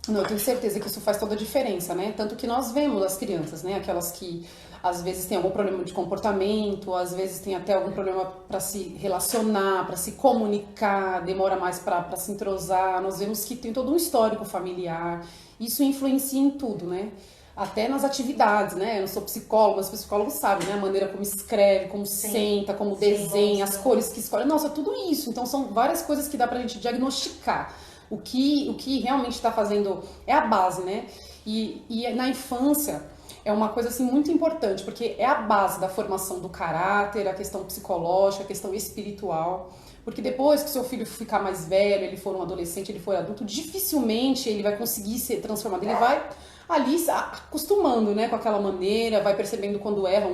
eu tenho certeza que isso faz toda a diferença, né? Tanto que nós vemos as crianças, né? Aquelas que às vezes têm algum problema de comportamento, às vezes tem até algum problema para se relacionar, para se comunicar, demora mais para se entrosar. Nós vemos que tem todo um histórico familiar. Isso influencia em tudo, né? Até nas atividades, né? Eu não sou psicóloga, mas os psicólogos sabem, né? A maneira como escreve, como senta, como desenha, as cores que escolhe. Nossa, tudo isso. Então são várias coisas que dá pra gente diagnosticar. O que realmente está fazendo é a base, né? E na infância é uma coisa assim muito importante, porque é a base da formação do caráter, a questão psicológica, a questão espiritual. Porque depois que seu filho ficar mais velho, ele for um adolescente, ele for adulto, dificilmente ele vai conseguir ser transformado. Ele vai ali se acostumando, né, com aquela maneira, vai percebendo quando erram,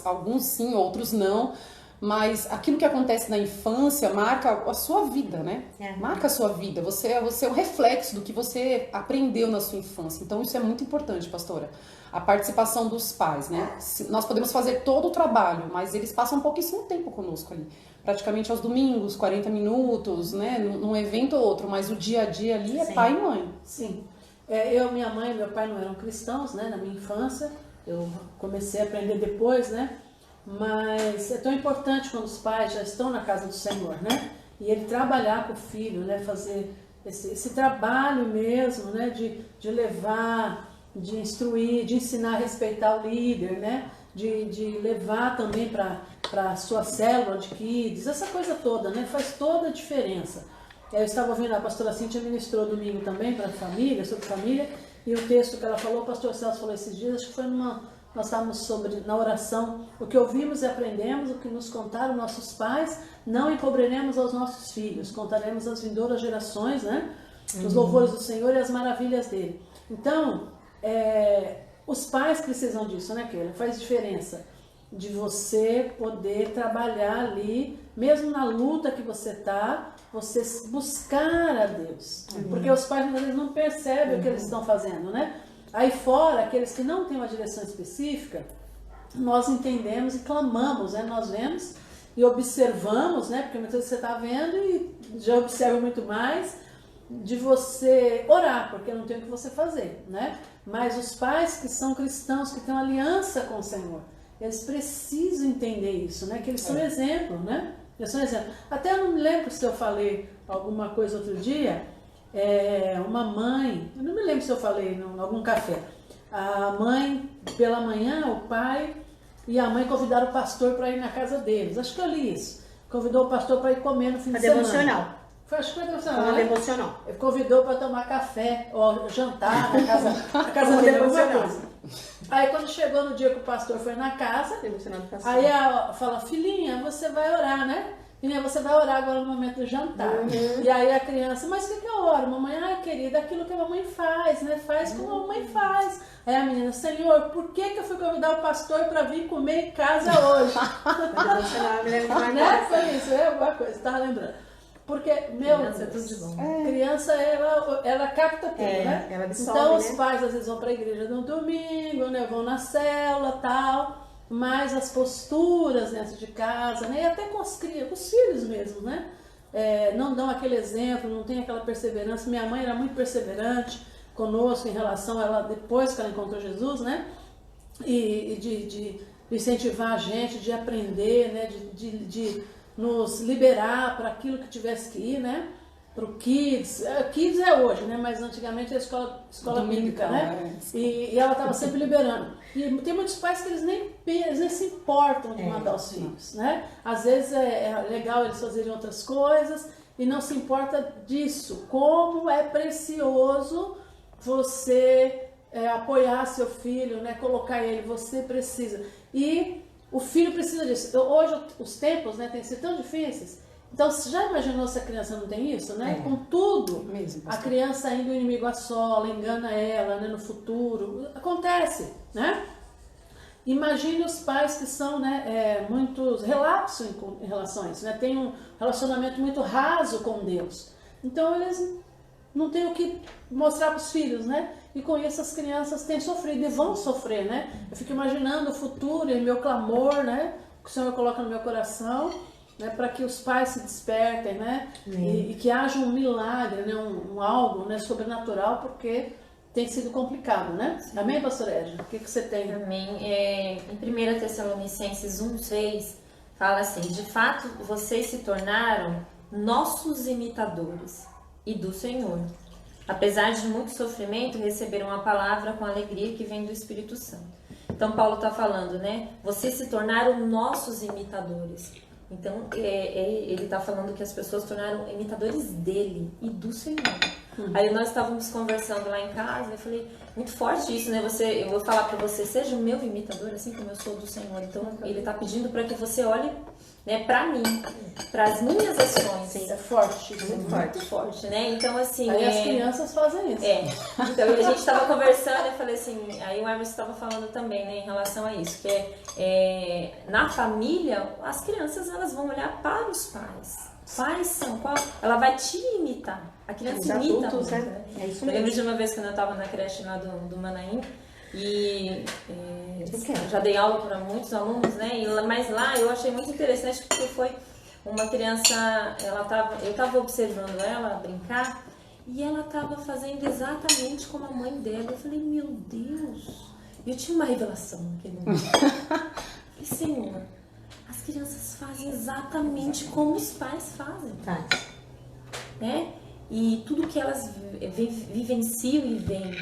alguns sim, outros não. Mas aquilo que acontece na infância marca a sua vida, né? Marca a sua vida. Você é o reflexo do que você aprendeu na sua infância. Então isso é muito importante, pastora. A participação dos pais, né? Nós podemos fazer todo o trabalho, mas eles passam um pouquíssimo tempo conosco ali. Praticamente aos domingos, 40 minutos, né? Num evento ou outro. Mas o dia a dia ali é pai e mãe. Sim. Minha mãe e meu pai não eram cristãos, né? Na minha infância. Eu comecei a aprender depois, né? Mas é tão importante quando os pais já estão na casa do Senhor, né? E ele trabalhar com o filho, né? Fazer esse trabalho mesmo, né? De levar, de instruir, de ensinar a respeitar o líder, né? de levar também para a sua célula de kids, essa coisa toda, né? Faz toda a diferença. Eu estava ouvindo, a pastora Cíntia ministrou domingo também para a família, sobre família, e o texto que ela falou, o pastor Celso falou esses dias, acho que foi nós estávamos na oração, o que ouvimos e aprendemos, o que nos contaram nossos pais, não encobriremos aos nossos filhos, contaremos às vindouras gerações, né? Os louvores do Senhor e as maravilhas dele. Então, os pais precisam disso, né, Keila? Faz diferença de você poder trabalhar ali, mesmo na luta que você está, você buscar a Deus. Porque os pais muitas vezes não percebem o que eles estão fazendo, né? Aí fora, aqueles que não têm uma direção específica, nós entendemos e clamamos, né? Nós vemos e observamos, né? Porque muitas vezes você está vendo e já observa muito mais, de você orar, porque não tem o que você fazer, né? Mas os pais que são cristãos, que têm uma aliança com o Senhor, eles precisam entender isso, né? Que eles são exemplo, né? Eles são exemplo. Até eu não me lembro se eu falei alguma coisa outro dia, uma mãe, eu não me lembro se eu falei em algum café, a mãe, pela manhã, o pai e a mãe convidaram o pastor para ir na casa deles, acho que eu li isso, convidou o pastor para ir comer no fim de semana. Devocional. Acho que foi devocional, Uma né? devocional. Convidou para tomar café ou jantar na casa dele, alguma coisa. Aí quando chegou no dia que o pastor foi na casa, aí ela fala, filhinha, você vai orar, né? Filhinha, você vai orar agora no momento do jantar. E aí a criança, mas o que eu oro, mamãe? Ai, querida, aquilo que a mamãe faz, né? Faz como a mamãe faz. Aí a menina, Senhor, por que eu fui convidar o pastor para vir comer em casa hoje? Né? Foi isso, alguma coisa, tava lembrando. Porque, meu Deus, é tudo de bom. Criança, ela capta tudo, né? Ela absorve, então, os né? pais às vezes vão para a igreja no domingo, né? Vão na célula, tal, mas as posturas dentro de casa, né? E até com os filhos mesmo, né? Não dão aquele exemplo, não tem aquela perseverança. Minha mãe era muito perseverante conosco em relação a ela, depois que ela encontrou Jesus, né? E de incentivar a gente, de aprender, né? De nos liberar para aquilo que tivesse que ir, né? Para o Kids. Kids é hoje, né? Mas antigamente é a escola bíblica, né? E ela estava sempre liberando. E tem muitos pais que eles nem se importam de mandar os filhos, né? Às vezes é legal eles fazerem outras coisas e não se importa disso. Como é precioso você apoiar seu filho, né? Colocar ele, você precisa. E o filho precisa disso. Hoje os tempos, né, têm sido tão difíceis. Então, você já imaginou se a criança não tem isso, né? Com tudo, mesmo, a criança ainda o inimigo assola, engana ela, né, no futuro. Acontece, né? Imagine os pais que são, né, muitos relapsos em relação a isso, né? Tem um relacionamento muito raso com Deus. Então, eles não têm o que mostrar para os filhos, né? E com isso as crianças têm sofrido e vão sofrer, né? Eu fico imaginando o futuro e meu clamor, né? Que o Senhor coloca no meu coração, né? Para que os pais se despertem, né? E que haja um milagre, né? Algo, né? Sobrenatural, porque tem sido complicado, né? Sim. Amém, pastor Edna? O que você tem? Amém. Em 1 Tessalonicenses 1:6 fala assim, de fato vocês se tornaram nossos imitadores e do Senhor. Apesar de muito sofrimento, receberam a palavra com alegria que vem do Espírito Santo. Então, Paulo está falando, né? Vocês se tornaram nossos imitadores. Então, ele está falando que as pessoas se tornaram imitadores dele e do Senhor. Aí nós estávamos conversando lá em casa, eu falei, muito forte isso, né? Eu vou falar para você, seja o meu imitador, assim como eu sou do Senhor. Então, ele está pedindo para que você olhe, né, para mim, para as minhas ações. Sim, é forte. Muito forte, né? Então, assim... Aí as crianças fazem isso. Então, a gente estava conversando, eu falei assim, aí o Emerson estava falando também, né, em relação a isso, que na família, as crianças, elas vão olhar para os pais. Pais são qual? Ela vai te imitar. A criança imita adultos, muito, né? né? É isso Eu mesmo. lembro de uma vez quando eu estava na creche lá do Manaim, e já dei aula para muitos alunos, né? Mas lá eu achei muito interessante porque foi uma criança, eu estava observando ela brincar e ela estava fazendo exatamente como a mãe dela. Eu falei, meu Deus! E eu tinha uma revelação naquele momento. Eu falei, Senhor, as crianças fazem exatamente como os pais fazem. Né? E tudo que elas vivenciam e veem.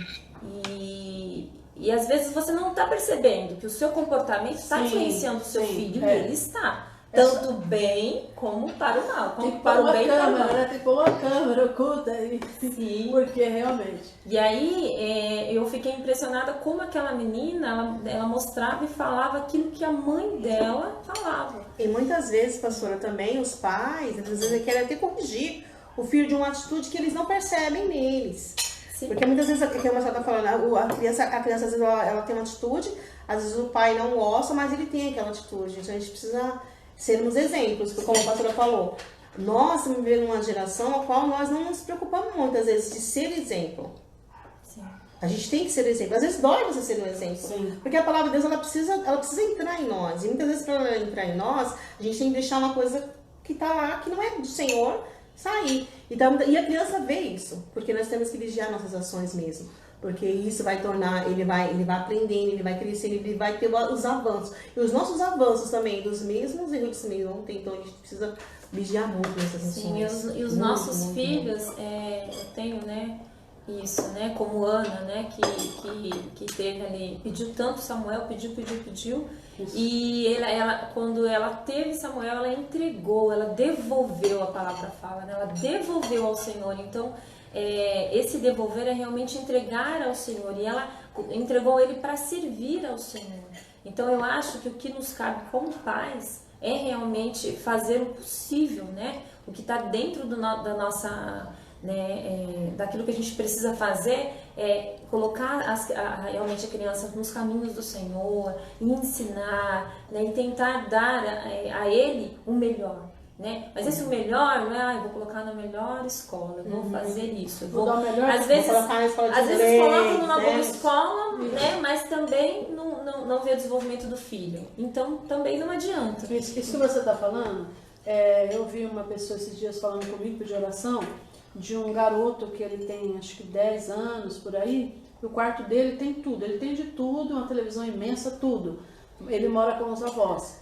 E às vezes você não está percebendo que o seu comportamento está Sim, influenciando o seu sim, filho, é. e ele está. É Tanto bem como para o mal. Tem Como que para pôr o uma bem e para o câmera, mal. né? Tem que pôr uma câmera oculta aí. Sim. Porque realmente. E aí eu fiquei impressionada como aquela menina, ela mostrava e falava aquilo que a mãe dela falava. E muitas vezes, pastora, também os pais, às vezes querem até corrigir o filho de uma atitude que eles não percebem neles. Sim. Porque muitas vezes, como a senhora está falando, a criança às vezes ela tem uma atitude, às vezes o pai não gosta, mas ele tem aquela atitude. Então a gente precisa sermos exemplos, como a pastora falou. Nós estamos vivendo uma geração a qual nós não nos preocupamos muitas vezes de ser exemplo. Sim. A gente tem que ser exemplo. Às vezes dói você ser um exemplo. Sim. Porque a palavra de Deus ela precisa entrar em nós. E muitas vezes para ela entrar em nós, a gente tem que deixar uma coisa que está lá, que não é do Senhor, sair. Então, e a criança vê isso. Porque nós temos que vigiar nossas ações mesmo. Porque isso vai tornar, ele vai aprendendo, ele vai crescendo, ele vai ter os avanços. E os nossos avanços também, dos mesmos erros também vão ter. Então a gente precisa vigiar muito nessas ações. Sim, e os Muito, nossos muito, filhos, eu tenho, né, isso, né, como Ana, né, que teve ali, pediu tanto Samuel, pediu. E quando ela teve Samuel, ela entregou, ela devolveu, a palavra fala, né, ela devolveu ao Senhor. Então, esse devolver é realmente entregar ao Senhor, e ela entregou ele para servir ao Senhor. Então eu acho que o que nos cabe como pais é realmente fazer o possível, né? O que está dentro da nossa, né, daquilo que a gente precisa fazer é colocar realmente a criança nos caminhos do Senhor, ensinar, né, e tentar dar a ele o melhor. Né? Mas esse o melhor não é, eu vou colocar na melhor escola, eu vou fazer isso. Vou dar o melhor. Às vezes coloca numa boa né? escola, né? Mas também não vê o desenvolvimento do filho. Então também não adianta. Isso que você está falando, eu vi uma pessoa esses dias falando comigo de oração, de um garoto que ele tem acho que 10 anos por aí, e o quarto dele tem tudo, ele tem de tudo, uma televisão imensa, tudo. Ele mora com os avós.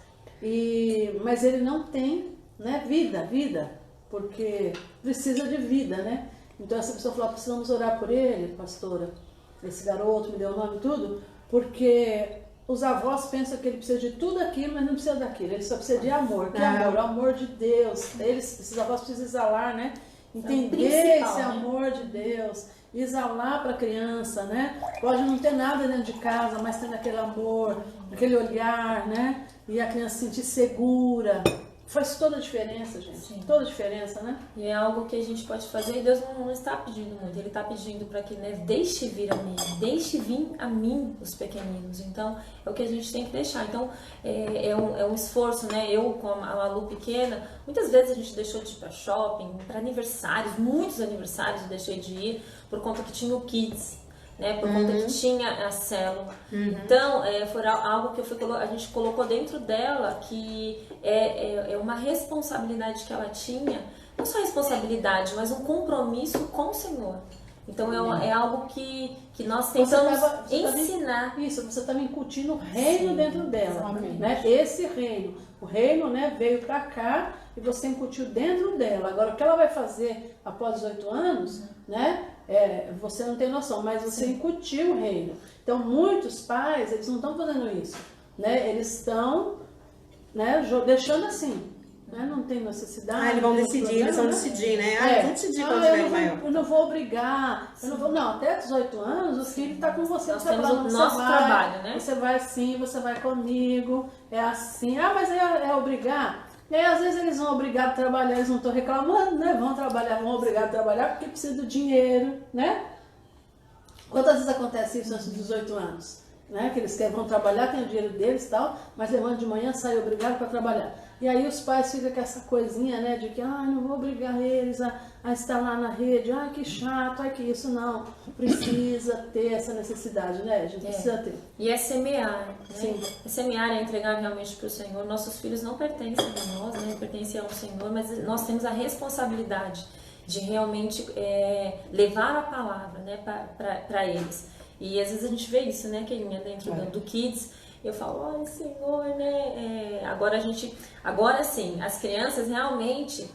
Mas ele não tem, né, vida, porque precisa de vida, né? Então essa pessoa falou, precisamos orar por ele, pastora, esse garoto me deu o nome e tudo, porque os avós pensam que ele precisa de tudo aquilo, mas não precisa daquilo, ele só precisa de amor. Que amor? O amor de Deus. Esses avós precisam exalar, né? Entender esse amor de Deus, exalar para a criança, né? Pode não ter nada dentro de casa, mas tendo aquele amor, aquele olhar, né? E a criança se sentir segura. Faz toda a diferença, gente. Sim. Toda a diferença, né? E é algo que a gente pode fazer, e Deus não está pedindo muito, Ele está pedindo para que, né, deixe vir a mim os pequeninos. Então, é o que a gente tem que deixar. Então, é um esforço, né? Eu, com a Malu pequena, muitas vezes a gente deixou de ir para shopping, para aniversários, muitos aniversários eu deixei de ir, por conta que tinha o Kids, né, por conta que tinha a célula. Então, foi algo que a gente colocou dentro dela, que é uma responsabilidade que ela tinha, não só responsabilidade, mas um compromisso com o Senhor. Então, é algo que nós tentamos ensinar. Isso, você estava incutindo o reino dentro dela, exatamente. né? Esse reino. O reino, né, veio para cá e você incutiu dentro dela. Agora, o que ela vai fazer após 18 anos, né? Você não tem noção, mas você incutiu o reino. Então, muitos pais, eles não estão fazendo isso, né? Eles estão, né, deixando assim, né? Não tem necessidade. Eles vão decidir, eles vão decidir, né? Eles vão decidir quando tiver maior. Eu não vou obrigar, não, até 18 anos o filho está com você. Nós você temos fala, o você nosso vai, trabalho, né? Você vai assim, você vai comigo, é assim. Mas é obrigar? E aí, às vezes, eles vão obrigar a trabalhar, eles não estão reclamando, né? Vão obrigar a trabalhar porque precisa do dinheiro, né? Quantas vezes acontece isso antes dos 18 anos? Né? Que eles vão trabalhar, tem o dinheiro deles e tal, mas levantam de manhã, saem obrigados para trabalhar. E aí os pais ficam com essa coisinha, né? De que, não vou obrigar eles a estar lá na rede, que chato, que isso, não. Precisa ter essa necessidade, né? A gente precisa ter. E é semear, né? Sim. É semear, é entregar realmente para o Senhor. Nossos filhos não pertencem a nós, né? Pertencem ao Senhor, mas nós temos a responsabilidade de realmente levar a palavra, né, para eles. E às vezes a gente vê isso, né, Keilinha, dentro do Kids. Eu falo, olha, Senhor, né? Agora sim, as crianças realmente,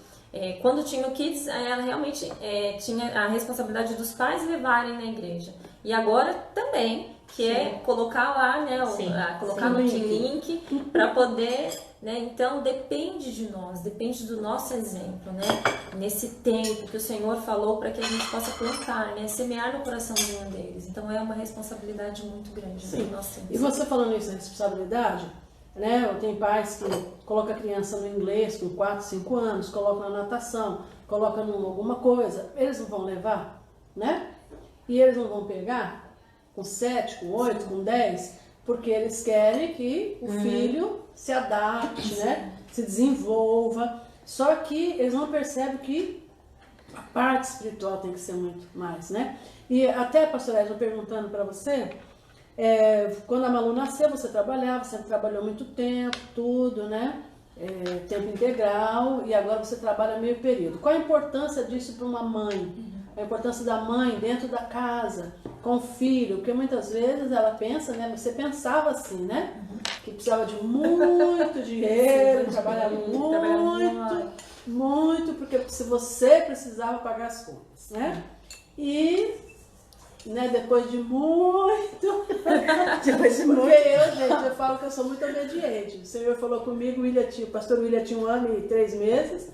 quando tinha o Kids, ela realmente tinha a responsabilidade dos pais levarem na igreja. E agora também, que é colocar lá, né, colocar no link para poder, né, então depende de nós, depende do nosso exemplo, né, nesse tempo que o Senhor falou para que a gente possa plantar, né, semear no coraçãozinho deles. Então é uma responsabilidade muito grande que nós temos. E você falando isso, a responsabilidade, né, tem pais que colocam a criança no inglês com 4, 5 anos, colocam na natação, colocam em alguma coisa, eles não vão levar, né, e eles não vão pegar com 7, com 8, com 10, porque eles querem que o filho se adapte, né? Se desenvolva. Só que eles não percebem que a parte espiritual tem que ser muito mais, né? E até, pastora Edna, perguntando para você, quando a Malu nasceu, você trabalhava, você trabalhou muito tempo, tudo, né? Tempo integral, e agora você trabalha meio período. Qual a importância disso para uma mãe? A importância da mãe dentro da casa, com o filho, porque muitas vezes ela pensa, né? Você pensava assim, né? Que precisava de muito dinheiro, trabalhar muito, porque se você precisava pagar as contas, né? E, né, depois de muito, porque eu falo que eu sou muito obediente. O Senhor falou comigo, o pastor William tinha 1 ano e 3 meses,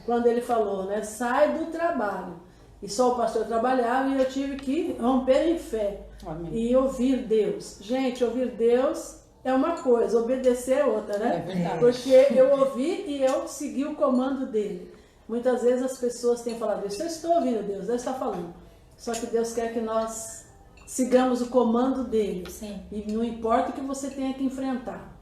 quando ele falou, né? Sai do trabalho. E só o pastor trabalhava e eu tive que romper em fé. Amém. E ouvir Deus. Gente, ouvir Deus é uma coisa, obedecer é outra, né? É verdade. Porque eu ouvi e eu segui o comando dele. Muitas vezes as pessoas têm falado isso, eu estou ouvindo Deus está falando. Só que Deus quer que nós sigamos o comando dele. Sim. E não importa o que você tenha que enfrentar.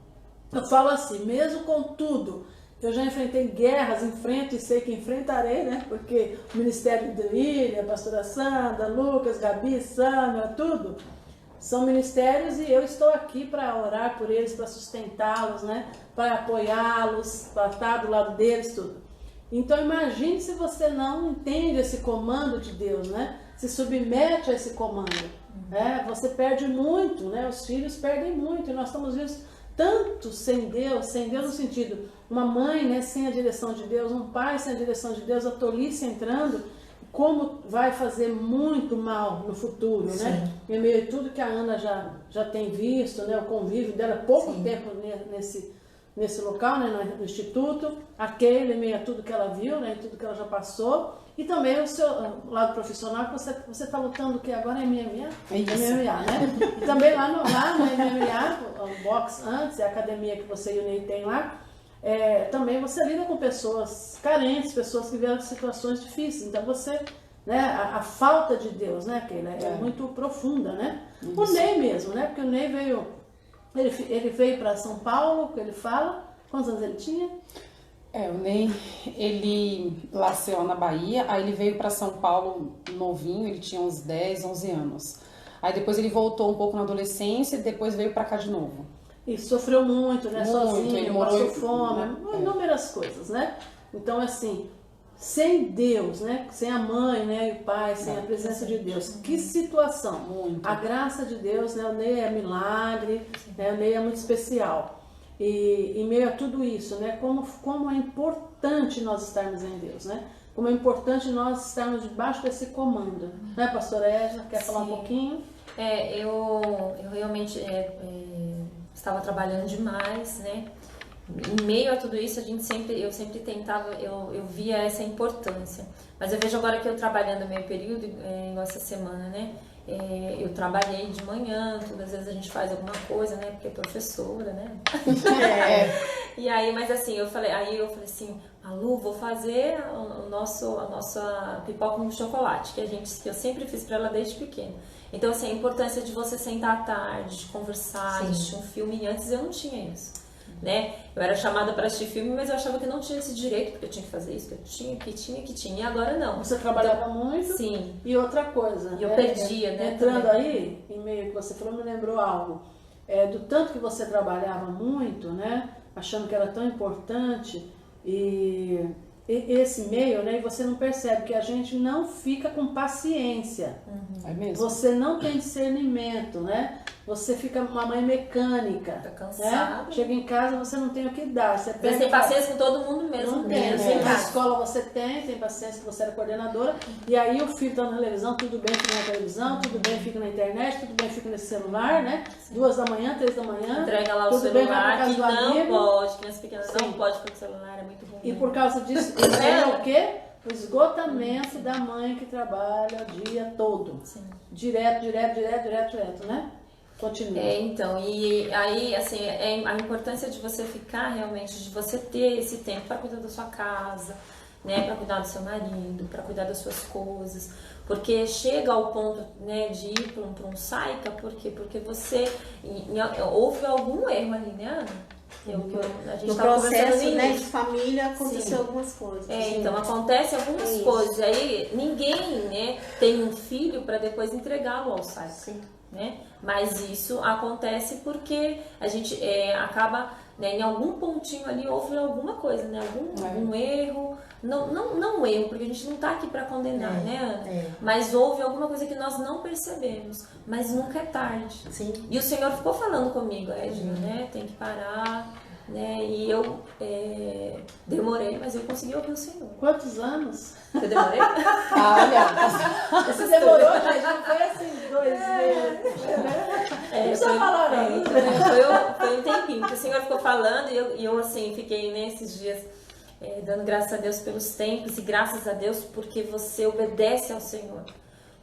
Eu falo assim, mesmo com tudo, eu já enfrentei guerras, enfrento e sei que enfrentarei, né? Porque o ministério de William, a pastora Sandra, Lucas, Gabi, Sandra, tudo, são ministérios e eu estou aqui para orar por eles, para sustentá-los, né? Para apoiá-los, para estar do lado deles, tudo. Então imagine se você não entende esse comando de Deus, né? Se submete a esse comando. Você perde muito, né? Os filhos perdem muito e nós estamos vivos tanto sem Deus no sentido, uma mãe, né, sem a direção de Deus, um pai sem a direção de Deus, a tolice entrando, como vai fazer muito mal no futuro, né? Em meio a tudo que a Ana já tem visto, né, o convívio dela, pouco tempo nesse local, né, no instituto, a Keila, em meio a tudo que ela viu, né, tudo que ela já passou, e também o seu lado profissional, que você está lutando, que agora é MMA? É isso. MMA, né? E também lá no MMA, o box antes, a academia que você e o Ney tem lá, também você lida com pessoas carentes, pessoas que vieram de situações difíceis. Então você, né, a falta de Deus, né, Keila, é muito profunda, né? Isso. O Ney mesmo, né? Porque o Ney ele veio para São Paulo, que ele fala. Quantos anos ele tinha? O Ney, ele nasceu na Bahia, aí ele veio para São Paulo novinho, ele tinha uns 10, 11 anos. Aí depois ele voltou um pouco na adolescência e depois veio para cá de novo. E sofreu muito, né? Sozinho, ele passou fome, inúmeras coisas, né? Então, assim, sem Deus, né? Sem a mãe, né? E o pai, sem a presença de Deus. Que situação! Muito. A graça de Deus, né? O Ney é milagre, né? O Ney é muito especial. E em meio a tudo isso, né? Como é importante nós estarmos em Deus, né? Como é importante nós estarmos debaixo desse comando. Né, pastora Edna? Quer falar um pouquinho? Eu realmente estava trabalhando demais, né? Em meio a tudo isso, eu sempre tentava, eu via essa importância. Mas eu vejo agora que eu trabalhando meio período, igual essa semana, né? Eu trabalhei de manhã, todas as vezes a gente faz alguma coisa, né? Porque é professora, né? E aí, mas assim, eu falei assim, Malu, vou fazer a nossa pipoca com chocolate, que eu sempre fiz pra ela desde pequena. Então, assim, a importância de você sentar à tarde, de conversar, de assistir um filme, e antes eu não tinha isso. Né? Eu era chamada para assistir filme, mas eu achava que não tinha esse direito, porque eu tinha que fazer isso, que eu tinha, e agora não. Você trabalhava muito? Sim. E outra coisa, e eu perdia, né? Entrando também. aí, em meio que você falou, me lembrou algo. Do tanto que você trabalhava muito, né? Achando que era tão importante, e esse meio, né? E você não percebe que a gente não fica com paciência. É mesmo? Você não tem discernimento, né? você fica uma mãe mecânica. Tá Né? cansada. Chega em casa, você não tem o que dar. Você Você tem paciência com todo mundo mesmo. não tem. mesmo Né? em Na casa. escola você tem paciência que você era coordenadora, e aí o filho tá na televisão, tudo bem, fica na televisão, tudo bem, fica na internet, tudo bem, fica nesse celular, né? 2 da manhã, 3 da manhã. Entrega lá o tudo bem, vai pra celular, casa que do não amigo. pode, criança pequena não Sim. pode ficar com o celular, é muito ruim. E né? por causa disso, isso é o quê? O esgotamento da mãe que trabalha o dia todo. Sim. Direto, né? Continua. Então, e aí, assim, a importância de você ficar realmente, de você ter esse tempo para cuidar da sua casa, né, para cuidar do seu marido, para cuidar das suas coisas, porque chega ao ponto, né, de ir para um saica, por quê? Porque você, houve algum erro ali, né, Ana? A gente No tava conversando processo, no né, início. de família aconteceu Sim. algumas coisas. Então acontece algumas Isso. coisas, aí ninguém, né, tem um filho para depois entregá-lo ao saica. Sim. Né? Mas isso acontece porque a gente acaba, né, em algum pontinho ali houve alguma coisa, né? Algum erro, não um erro, porque a gente não está aqui para condenar, né, Ana? Mas houve alguma coisa que nós não percebemos, mas nunca é tarde. Sim. E o Senhor ficou falando comigo, Edna, né? Tem que parar, né? E eu demorei, mas eu consegui ouvir o Senhor. Quantos anos? Eu demorei? Olha, Você demorou, gente? Não foi assim, 2 meses. Né? Não precisa falar, não. Foi um tempinho que o Senhor ficou falando e eu assim, fiquei nesses dias dando graças a Deus pelos tempos e graças a Deus porque você obedece ao Senhor.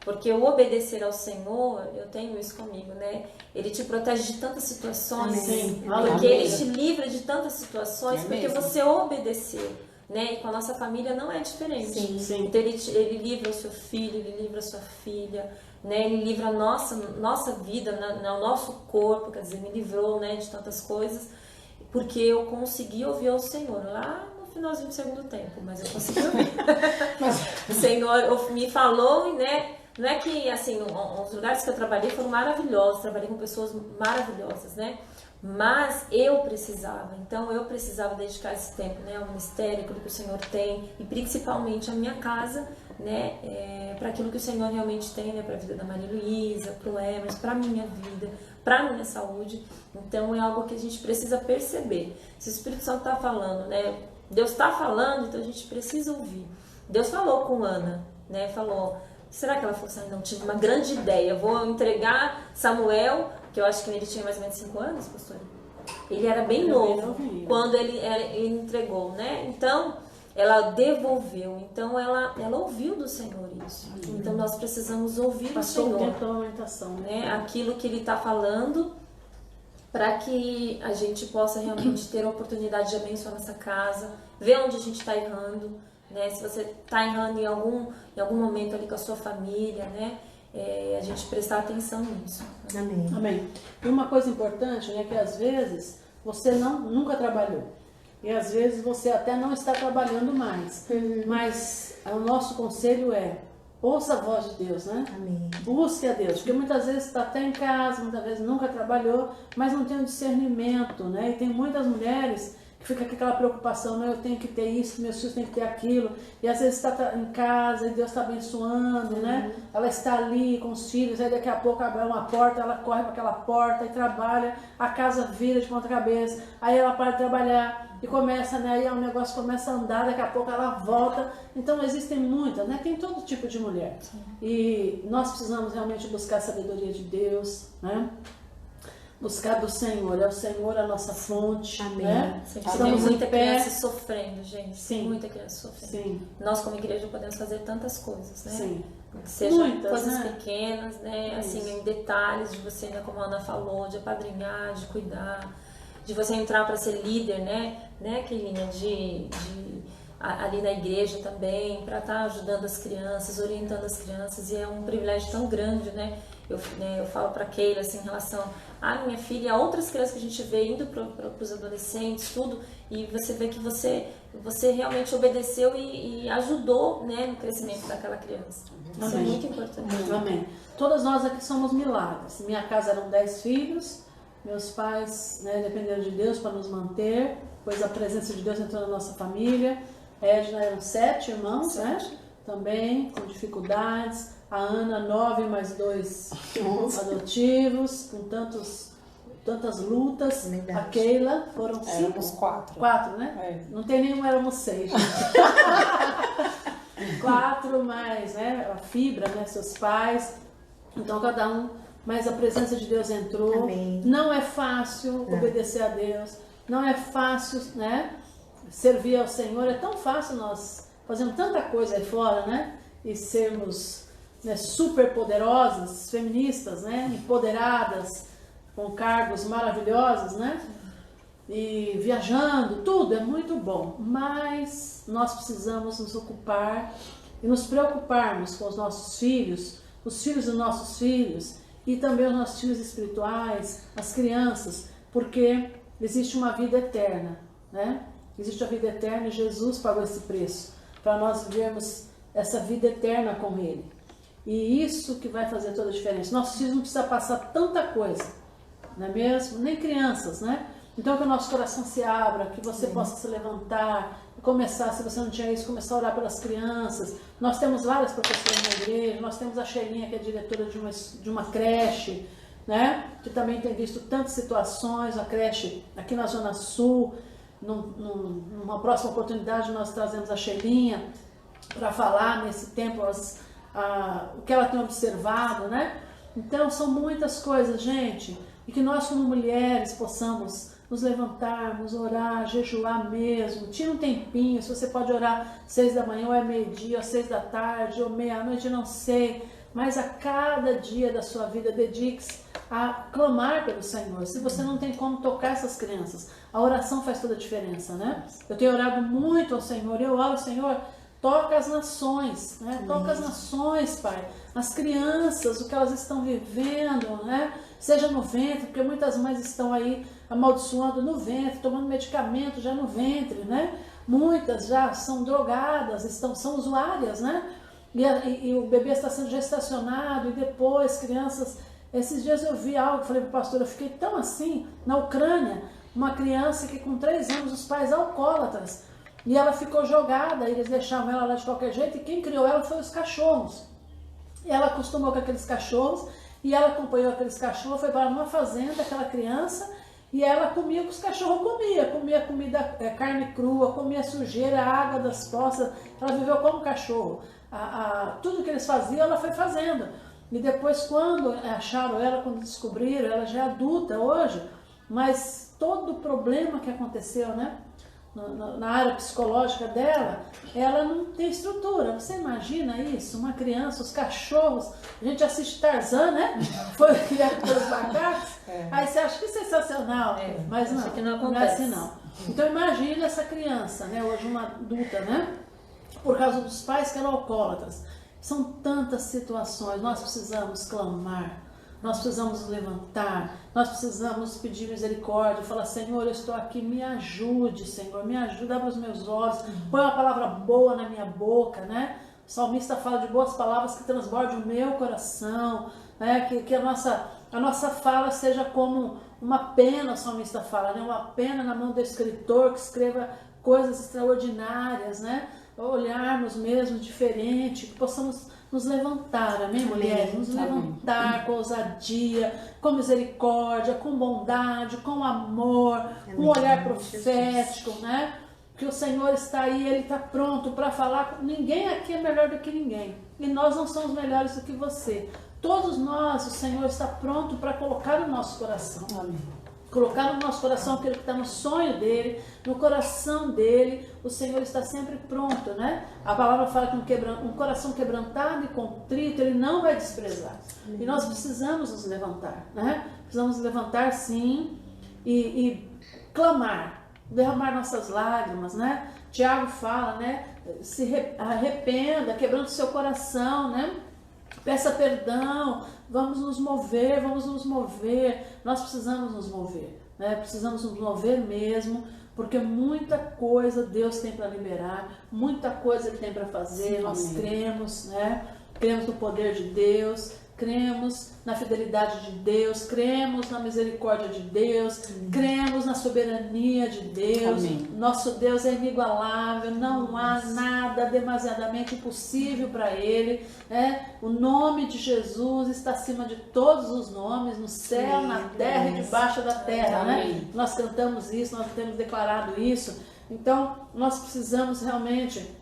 Porque o obedecer ao Senhor, eu tenho isso comigo, né? Ele te protege de tantas situações, Sim. porque Amém. Ele te livra de tantas situações, É porque mesmo. você obedeceu, né? E com a nossa família não é diferente. Sim. Então ele livra o seu filho, ele livra a sua filha, né? Ele livra a nossa vida, o nosso corpo, quer dizer, me livrou, né, de tantas coisas, porque eu consegui ouvir ao Senhor lá no finalzinho do segundo tempo, mas eu consegui ouvir. O Senhor me falou, né? Não é que, assim, os lugares que eu trabalhei foram maravilhosos, trabalhei com pessoas maravilhosas, né? Mas eu precisava dedicar esse tempo, né, ao ministério, aquilo que o Senhor tem, e principalmente a minha casa, né, para aquilo que o Senhor realmente tem, né, para a vida da Maria Luísa, para o Emerson, para a minha vida, para a minha saúde. Então é algo que a gente precisa perceber. Se o Espírito Santo está falando, né, Deus está falando, então a gente precisa ouvir. Deus falou com Ana, né, falou... Será que ela falou assim, não, tive uma grande ideia, vou entregar Samuel, que eu acho que ele tinha mais ou menos 5 anos, pastora? Ele era bem novo quando ele entregou, né? Então, ela devolveu, então ela ouviu do Senhor isso. Então, nós precisamos ouvir do Passou o Senhor, tempo da orientação, né? Aquilo que Ele está falando, para que a gente possa realmente ter a oportunidade de abençoar nossa casa, ver onde a gente está errando, né? Se você está errando em algum momento ali com a sua família, né? A gente prestar atenção nisso. Amém. Amém. E uma coisa importante, né, que às vezes você nunca trabalhou. E às vezes você até não está trabalhando mais. Mas o nosso conselho é, ouça a voz de Deus, né? Amém. Busque a Deus. Porque muitas vezes está até em casa, muitas vezes nunca trabalhou, mas não tem um discernimento, né? E tem muitas mulheres que ficam com aquela preocupação, né? Eu tenho que ter isso, meus filhos têm que ter aquilo. E às vezes está em casa e Deus está abençoando, né? Ela está ali com os filhos, aí daqui a pouco abre uma porta, ela corre para aquela porta e trabalha, a casa vira de ponta cabeça, aí ela para de trabalhar e começa, né? Aí o negócio começa a andar, daqui a pouco ela volta. Então existem muitas, né? Tem todo tipo de mulher. E nós precisamos realmente buscar a sabedoria de Deus, né? Buscar do Senhor, é o Senhor a nossa fonte. Amém. Né? Tem Estamos muita em pé. criança sofrendo, gente. Sim. Muita criança sofrendo. Sim, Nós, como igreja, podemos fazer tantas coisas, né? sim. Que sejam Muitas, coisas né? pequenas, né? Isso. Assim, em detalhes de você, né, como a Ana falou, de apadrinhar, de cuidar, de você entrar para ser líder, né, Keilinha, ali na igreja também, para estar ajudando as crianças, orientando as crianças, e é um privilégio tão grande, né? Eu falo para Keila, assim, em relação à minha filha e a outras crianças que a gente vê indo para os adolescentes, tudo, e você vê que você realmente obedeceu e ajudou, né, no crescimento daquela criança. Isso é Amém. muito importante. Amém. Todas nós aqui somos milagres. Minha casa eram 10 filhos, meus pais, né, dependeram de Deus para nos manter, pois a presença de Deus entrou na nossa família. Edna eram 7 irmãos, né? também com dificuldades. A Ana, 9 mais 2 11. adotivos, com tantas lutas. Verdade. A Keila, foram 5. Éramos 4. 4, né? É. Não tem nenhum, éramos 6. 4 mais, né? A Fibra, né? Seus pais. Então cada um, mas a presença de Deus entrou. Amém. Não é fácil obedecer a Deus. Não é fácil, né? Servir ao Senhor. É tão fácil nós fazermos tanta coisa aí fora, né? E sermos, né, super poderosas, feministas, né? Empoderadas, com cargos maravilhosos, né? E viajando, tudo é muito bom, mas nós precisamos nos ocupar e nos preocuparmos com os nossos filhos, os filhos dos nossos filhos e também os nossos filhos espirituais, as crianças, porque existe uma vida eterna, né? Existe a vida eterna e Jesus pagou esse preço para nós vivermos essa vida eterna com Ele. E isso que vai fazer toda a diferença. Nossos filhos não precisam passar tanta coisa, não é mesmo? Nem crianças, né? Então que o nosso coração se abra, que você possa se levantar e começar, se você não tinha isso, começar a orar pelas crianças. Nós temos várias professoras na igreja, nós temos a Sheilinha, que é diretora de uma creche, né? Que também tem visto tantas situações, a creche aqui na Zona Sul. Numa próxima oportunidade nós trazemos a Sheilinha para falar nesse tempo o que ela tem observado, né? Então são muitas coisas, gente, e que nós como mulheres possamos nos levantarmos, orar, jejuar mesmo. Tira um tempinho, se você pode orar 6 da manhã, ou é meio-dia, ou 6 da tarde, ou meia-noite, não sei. Mas a cada dia da sua vida, dedique-se a clamar pelo Senhor. Se você não tem como tocar essas crianças, a oração faz toda a diferença, né? Eu tenho orado muito ao Senhor, eu oro, Senhor, toca as nações, né? Toca as nações, Pai. As crianças, o que elas estão vivendo, né? Seja no ventre, porque muitas mães estão aí amaldiçoando no ventre, tomando medicamento já no ventre, né? Muitas já são drogadas, são usuárias, né? E o bebê está sendo gestacionado, e depois crianças... Esses dias eu vi algo, falei para o pastor, eu fiquei tão assim, na Ucrânia, uma criança que com 3 anos, os pais alcoólatras, e ela ficou jogada, eles deixavam ela lá de qualquer jeito, e quem criou ela foi os cachorros. E ela acostumou com aqueles cachorros, e ela acompanhou aqueles cachorros, foi para uma fazenda, aquela criança, e ela comia o que os cachorros comia comida, carne crua, comia sujeira, água das poças, ela viveu como cachorro. Tudo que eles faziam, ela foi fazendo. E depois, quando acharam ela, quando descobriram, ela já é adulta hoje, mas todo o problema que aconteceu, né, na área psicológica dela, ela não tem estrutura. Você imagina isso? Uma criança, os cachorros, a gente assiste Tarzan, né? Foi criado pelos macacos. Aí você acha que é sensacional, mas não, que não é assim não. Então imagina essa criança, né, hoje uma adulta, né, por causa dos pais que eram alcoólatras. São tantas situações, nós precisamos clamar, nós precisamos nos levantar, nós precisamos pedir misericórdia, falar, Senhor, eu estou aqui, me ajude, Senhor, me ajuda, abra os meus olhos, põe uma palavra boa na minha boca, né? O salmista fala de boas palavras que transbordem o meu coração, né? Que a nossa fala seja como uma pena, o salmista fala, né? Uma pena na mão do escritor que escreva coisas extraordinárias, né? Olharmos mesmo diferente, que possamos nos levantar, amém, mulheres? Nos levantar com ousadia, com misericórdia, com bondade, com amor, com um olhar profético, né? Que o Senhor está aí, Ele está pronto para falar. Ninguém aqui é melhor do que ninguém. E nós não somos melhores do que você. Todos nós, o Senhor está pronto para colocar no nosso coração. Amém. Colocar no nosso coração aquilo que está no sonho dele, no coração dele, o Senhor está sempre pronto, né? A palavra fala que um coração quebrantado e contrito, ele não vai desprezar. E nós precisamos nos levantar, né? Precisamos nos levantar sim e clamar, derramar nossas lágrimas, né? Tiago fala, né? Se arrependa, quebrando seu coração, né? Peça perdão, vamos nos mover, nós precisamos nos mover, né? Precisamos nos mover mesmo, porque muita coisa Deus tem para liberar, muita coisa Ele tem para fazer, nós cremos, né? Cremos no poder de Deus, cremos na fidelidade de Deus, cremos na misericórdia de Deus, cremos na soberania de Deus. Amém. Nosso Deus é inigualável, não há nada demasiadamente impossível para Ele. O nome de Jesus está acima de todos os nomes, no céu, na terra e debaixo da terra. Né? Nós cantamos isso, nós temos declarado isso. Então, nós precisamos realmente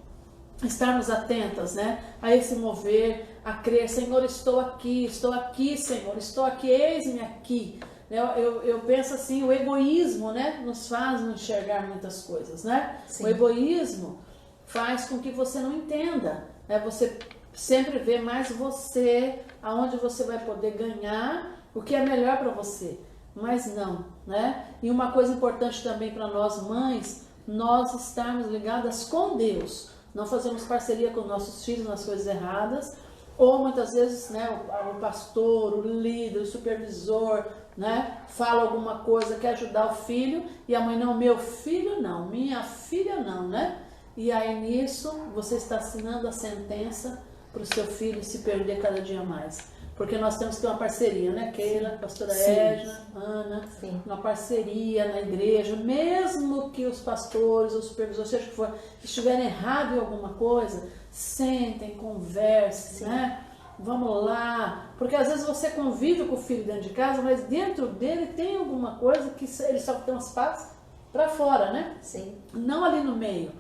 estarmos atentas, né, a esse mover, a crer, Senhor, estou aqui, Senhor, estou aqui, eis-me aqui. Eu penso assim, o egoísmo, né, nos faz não enxergar muitas coisas, né? Sim. O egoísmo faz com que você não entenda, né? Você sempre vê mais você, aonde você vai poder ganhar o que é melhor para você, mas não, né? E uma coisa importante também para nós mães, nós estarmos ligadas com Deus. Não fazemos parceria com nossos filhos nas coisas erradas, ou muitas vezes, né, o pastor, o líder, o supervisor, né, fala alguma coisa, quer ajudar o filho, e a mãe não, meu filho não, minha filha não, né? E aí nisso você está assinando a sentença para o seu filho se perder cada dia mais. Porque nós temos que ter uma parceria, né, Keila, pastora Edna, Ana, uma parceria na igreja, mesmo que os pastores, os supervisores, seja o que for, estiverem errados em alguma coisa, sentem, conversem, né? Vamos lá, porque às vezes você convive com o filho dentro de casa, mas dentro dele tem alguma coisa que ele só transpassa para fora, né? Sim. Não ali no meio.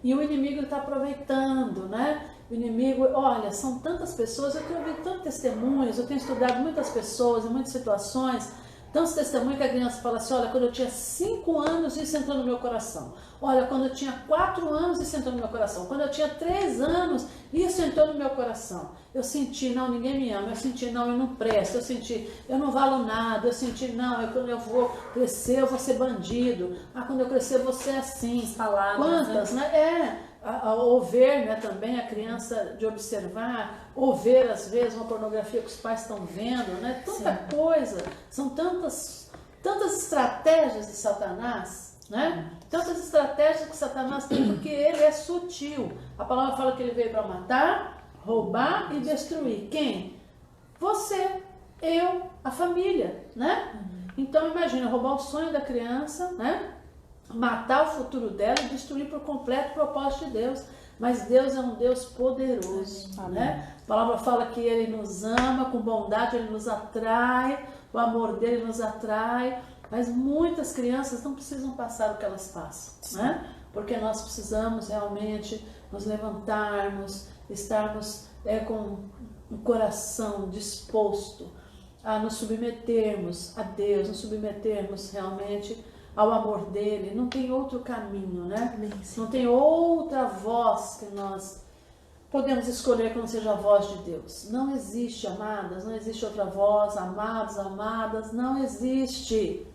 E o inimigo está aproveitando, né? O inimigo, olha, são tantas pessoas, eu tenho ouvido tantos testemunhos, eu tenho estudado muitas pessoas em muitas situações, tantos testemunhos que a criança fala assim, olha, quando eu tinha 5 anos isso entrou no meu coração, olha, quando eu tinha 4 anos isso entrou no meu coração, quando eu tinha 3 anos isso entrou no meu coração, eu senti, não, ninguém me ama, eu senti, não, eu não presto, eu senti, eu não valo nada, eu senti, não, quando eu vou crescer eu vou ser bandido, quando eu crescer eu vou ser assim, palavras, quantas, né? Ou ver, né, também a criança de observar, ou ver às vezes uma pornografia que os pais estão vendo, né? Tanta coisa, são tantas estratégias de Satanás, né? Tantas estratégias que Satanás tem, porque ele é sutil. A palavra fala que ele veio para matar, roubar e destruir. Quem? Você, eu, a família, né? Então imagina, roubar o sonho da criança, né? Matar o futuro dela e destruir por completo o propósito de Deus. Mas Deus é um Deus poderoso, né? A palavra fala que Ele nos ama, com bondade Ele nos atrai, o amor dEle nos atrai, mas muitas crianças não precisam passar o que elas passam, né? Porque nós precisamos realmente nos levantarmos, estarmos com o coração disposto a nos submetermos a Deus, nos submetermos realmente ao amor dele. Não tem outro caminho, né? Não tem outra voz que nós podemos escolher que não seja a voz de Deus. Não existe, amadas, não existe outra voz, amados, amadas, não existe.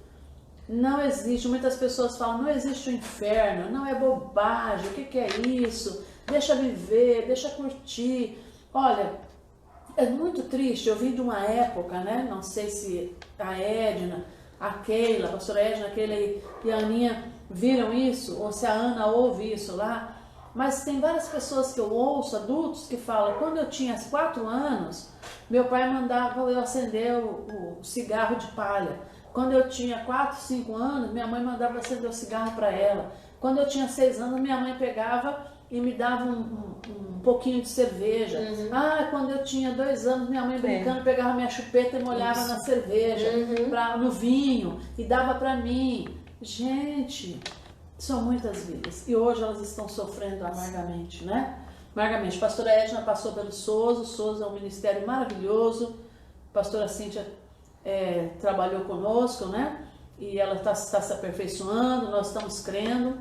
Não existe. Muitas pessoas falam, não existe o inferno, não, é bobagem, o que é isso? Deixa viver, deixa curtir. Olha, é muito triste, eu vim de uma época, né? Não sei se a Edna, a Keila, a pastora Edna, a Keila e a Aninha viram isso, ou se a Ana ouve isso lá, mas tem várias pessoas que eu ouço, adultos, que falam, quando eu tinha 4 anos, meu pai mandava eu acender o cigarro de palha. Quando eu tinha 4, 5 anos, minha mãe mandava acender o cigarro para ela. Quando eu tinha 6 anos, minha mãe pegava e me dava um pouquinho de cerveja. Quando eu tinha 2 anos, minha mãe brincando, pegava minha chupeta e molhava na cerveja, no vinho, e dava para mim. Gente, são muitas vidas. E hoje elas estão sofrendo amargamente, né? Amargamente. A pastora Edna passou pelo Souza. O Souza é um ministério maravilhoso. A pastora Cíntia trabalhou conosco, né? E ela está se aperfeiçoando. Nós estamos crendo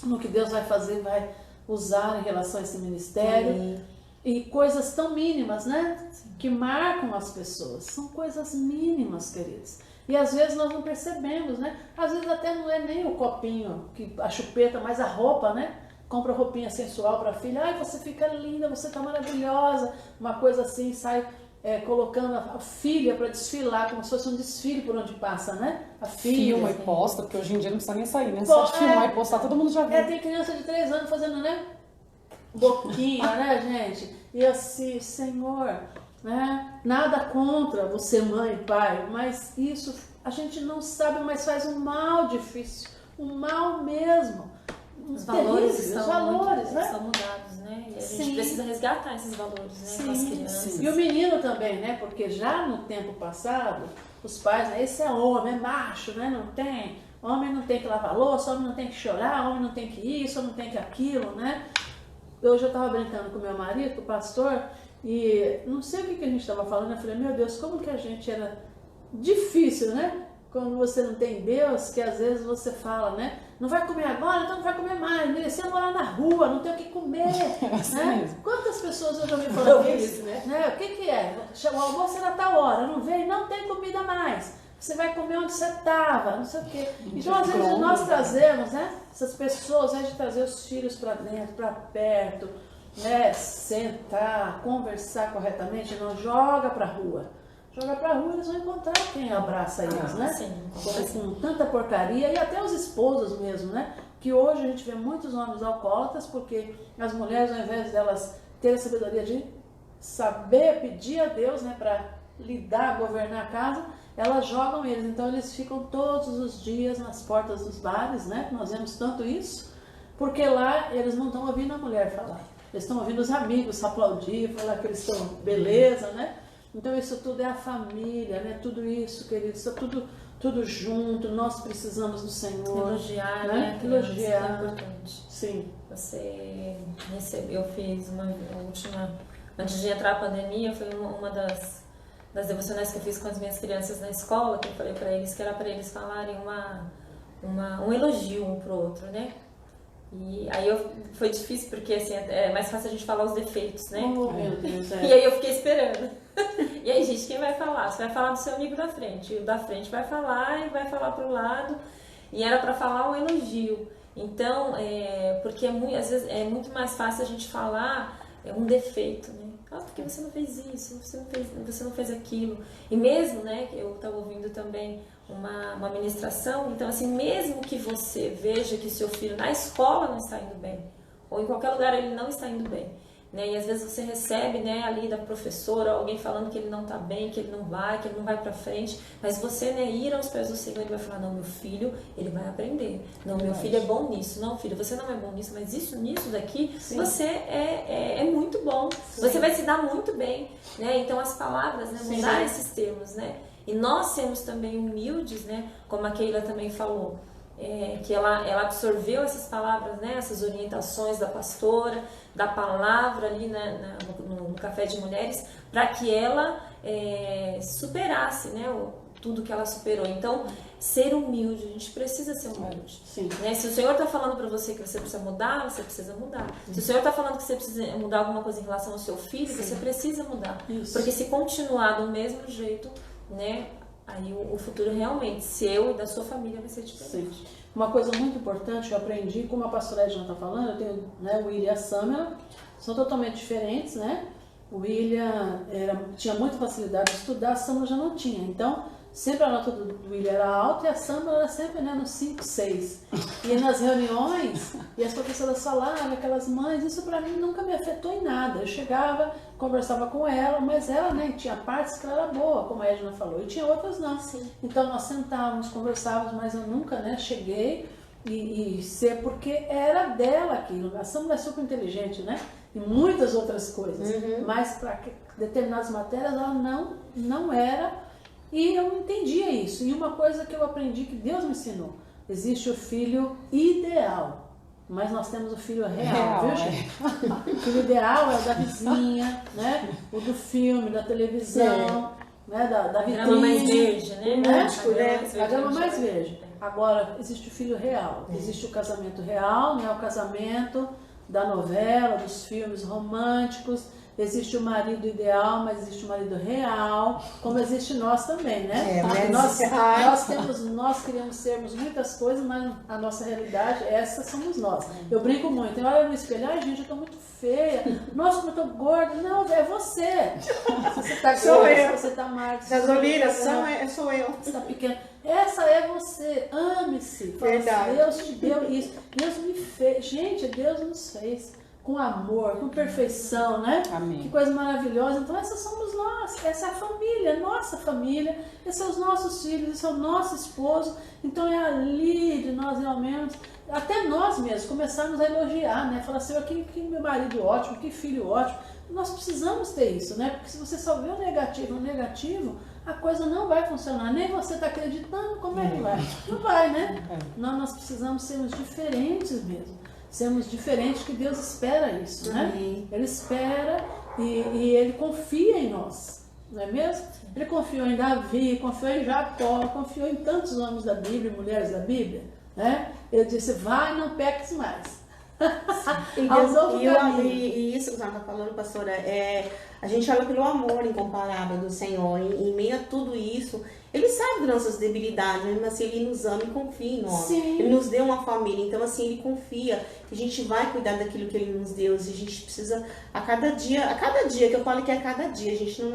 no que Deus vai fazer, vai usar em relação a esse ministério. E coisas tão mínimas, né? Que marcam as pessoas. São coisas mínimas, queridos. E às vezes nós não percebemos, né? Às vezes até não é nem o copinho, a chupeta, mas a roupa, né? Compra roupinha sensual para a filha. Ai, você fica linda, você tá maravilhosa. Uma coisa assim, sai colocando a filha para desfilar, como se fosse um desfile por onde passa, né? A filha. Filma e posta, porque hoje em dia não precisa nem sair, né? Só filmar e postar, todo mundo já viu. Tem criança de 3 anos fazendo, né? Boquinha, né, gente? E assim, Senhor, né? Nada contra você, mãe e pai, mas isso a gente não sabe, mas faz um mal difícil, um mal mesmo. Os valores terrível, estão, os valores, muito, né? estão mudados, né? E a gente Sim. precisa resgatar esses valores, né? Com as crianças. E o menino também, né? Porque já no tempo passado, os pais, né? Esse é homem, é macho, né? Não tem. Homem não tem que lavar louça, homem não tem que chorar, homem não tem que isso, homem não tem que aquilo, né? Hoje eu estava brincando com meu marido, com o pastor, e não sei o que a gente estava falando. Eu falei, meu Deus, como que a gente era difícil, né? Quando você não tem Deus, que às vezes você fala, né? Não vai comer agora, então não vai comer mais. Merecia morar na rua, não tem o que comer. Né? Quantas pessoas eu já ouvi falando isso? Né? O que é? O almoço era tal hora, não veio, não tem comida mais. Você vai comer onde você estava, não sei o quê. Então, às vezes, nós trazemos, né? Essas pessoas, a gente trazer os filhos para dentro, para perto, né? Sentar, conversar corretamente, não joga para a rua. Joga pra rua, eles vão encontrar quem abraça eles, né? Sim, com tanta porcaria, e até os esposos mesmo, né? Que hoje a gente vê muitos homens alcoólatras, porque as mulheres, ao invés delas terem a sabedoria de saber pedir a Deus, né? Pra lidar, governar a casa, elas jogam eles. Então eles ficam todos os dias nas portas dos bares, né? Nós vemos tanto isso, porque lá eles não estão ouvindo a mulher falar. Eles estão ouvindo os amigos aplaudir, falar que eles estão beleza, né? Então isso tudo é a família, né? Tudo isso, queridos, está tudo junto. Nós precisamos do Senhor. Elogiar, né? Elogiar. É importante. Sim. Você recebeu, eu fiz uma última, antes de entrar a pandemia, foi uma das devocionais que eu fiz com as minhas crianças na escola, que eu falei para eles que era para eles falarem um elogio um pro outro, né? E aí foi difícil porque assim, é mais fácil a gente falar os defeitos, né? Oh, meu Deus, E aí eu fiquei esperando. E aí, gente, quem vai falar? Você vai falar do seu amigo da frente. E o da frente vai falar e vai falar pro lado. E era para falar um elogio. Então, porque às vezes é muito mais fácil a gente falar um defeito, né? Ah, porque você não fez isso, você não fez aquilo. E mesmo, né, eu estava ouvindo também uma ministração, então assim, mesmo que você veja que seu filho na escola não está indo bem, ou em qualquer lugar ele não está indo bem, né, e às vezes você recebe, né, ali da professora, alguém falando que ele não está bem, que ele não vai para frente, mas você, né, ir aos pés do Senhor e vai falar, não, meu filho, ele vai aprender, não, meu filho é bom nisso, não, filho, você não é bom nisso, mas nisso daqui, sim, você é muito bom, sim, você vai se dar muito bem, né, então as palavras, né, mudar esses termos, né, e nós sermos também humildes, né, como a Keila também falou, que ela absorveu essas palavras, né, essas orientações da pastora, da palavra ali no Café de Mulheres, para que ela superasse, né, tudo que ela superou. Então, ser humilde, a gente precisa ser humilde. Né? Se o Senhor está falando para você que você precisa mudar, você precisa mudar. Se o Senhor está falando que você precisa mudar alguma coisa em relação ao seu filho, você precisa mudar. Isso. Porque se continuar do mesmo jeito, né, aí o futuro realmente, seu e da sua família, vai ser diferente. Sim. Uma coisa muito importante que eu aprendi, como a pastora Edna está falando, eu tenho, né, o William e a Samela, são totalmente diferentes, né? O William tinha muita facilidade de estudar, a Samela já não tinha. Então, sempre a nota do William era alta e a Samela era sempre, né, no 5, 6. E nas reuniões, e as professoras falavam, aquelas mães, isso para mim nunca me afetou em nada. Eu chegava, conversava com ela, mas ela, né, tinha partes que ela era boa, como a Edna falou, e tinha outras não. Sim. Então nós sentávamos, conversávamos, mas eu nunca, né, cheguei e ser, porque era dela aquilo. A Samela é super inteligente, né, e muitas outras coisas, mas para determinadas matérias ela não era. E eu entendia isso. E uma coisa que eu aprendi, que Deus me ensinou, existe o filho ideal, mas nós temos o filho real, viu, gente? O filho ideal é o da vizinha, né? O do filme, da televisão, né? Da vitrine. A grama mais verde, né? A grama mais verde. Agora, existe o filho real. Existe o casamento real, né? O casamento da novela, dos filmes românticos. Existe o marido ideal, mas existe o marido real, como existe nós também, né? Nós queremos sermos muitas coisas, mas a nossa realidade, essa somos nós. Eu brinco muito, eu olho no espelho, ai gente, eu tô muito feia, nossa, como eu tô gorda. Não, é você. Se você tá gorda, se você tá magra, se sou eu. Você tá pequena. Essa é você, ame-se. Deus te deu isso, Deus me fez. Gente, Deus nos fez com amor, com perfeição, né? Amém. Que coisa maravilhosa. Então essas somos nós, essa é a família, nossa família, esses são os nossos filhos, esse é o nosso esposo. Então é ali de nós realmente, até nós mesmos, começarmos a elogiar, né? Falar assim, que meu marido ótimo, que filho ótimo. Nós precisamos ter isso, né? Porque se você só vê o negativo, a coisa não vai funcionar. Nem você está acreditando, como é que vai? Não vai, né? Nós precisamos sermos diferentes mesmo. Sermos diferentes, que Deus espera isso, né? Ele espera e Ele confia em nós, não é mesmo? Ele confiou em Davi, confiou em Jacó, confiou em tantos homens da Bíblia, mulheres da Bíblia, né? Ele disse, vai, não peques mais. E isso que você está falando, pastora, a gente olha pelo amor incomparável do Senhor, em meio a tudo isso, Ele sabe das nossas debilidades, mesmo assim Ele nos ama e confia em nós. Sim. Ele nos deu uma família, então assim, Ele confia que a gente vai cuidar daquilo que Ele nos deu, e a gente precisa, a cada dia, que eu falo que a cada dia, a gente não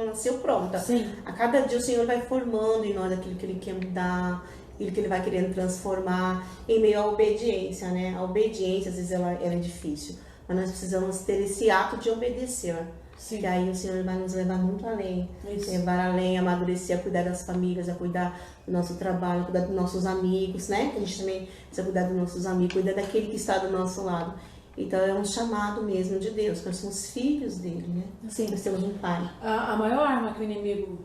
nasceu pronta. Sim. A cada dia o Senhor vai formando em nós aquilo que Ele quer mudar, aquilo que Ele vai querendo transformar, em meio à obediência, né? A obediência, às vezes, ela é difícil, mas nós precisamos ter esse ato de obedecer. Sim. Que aí o Senhor vai nos levar muito além, levar além, amadurecer, a cuidar das famílias, a cuidar do nosso trabalho, a cuidar dos nossos amigos, né? Que a gente também precisa cuidar dos nossos amigos, cuidar daquele que está do nosso lado. Então é um chamado mesmo de Deus, nós somos filhos dele, né? Sim. Nós temos um pai. A maior arma que o inimigo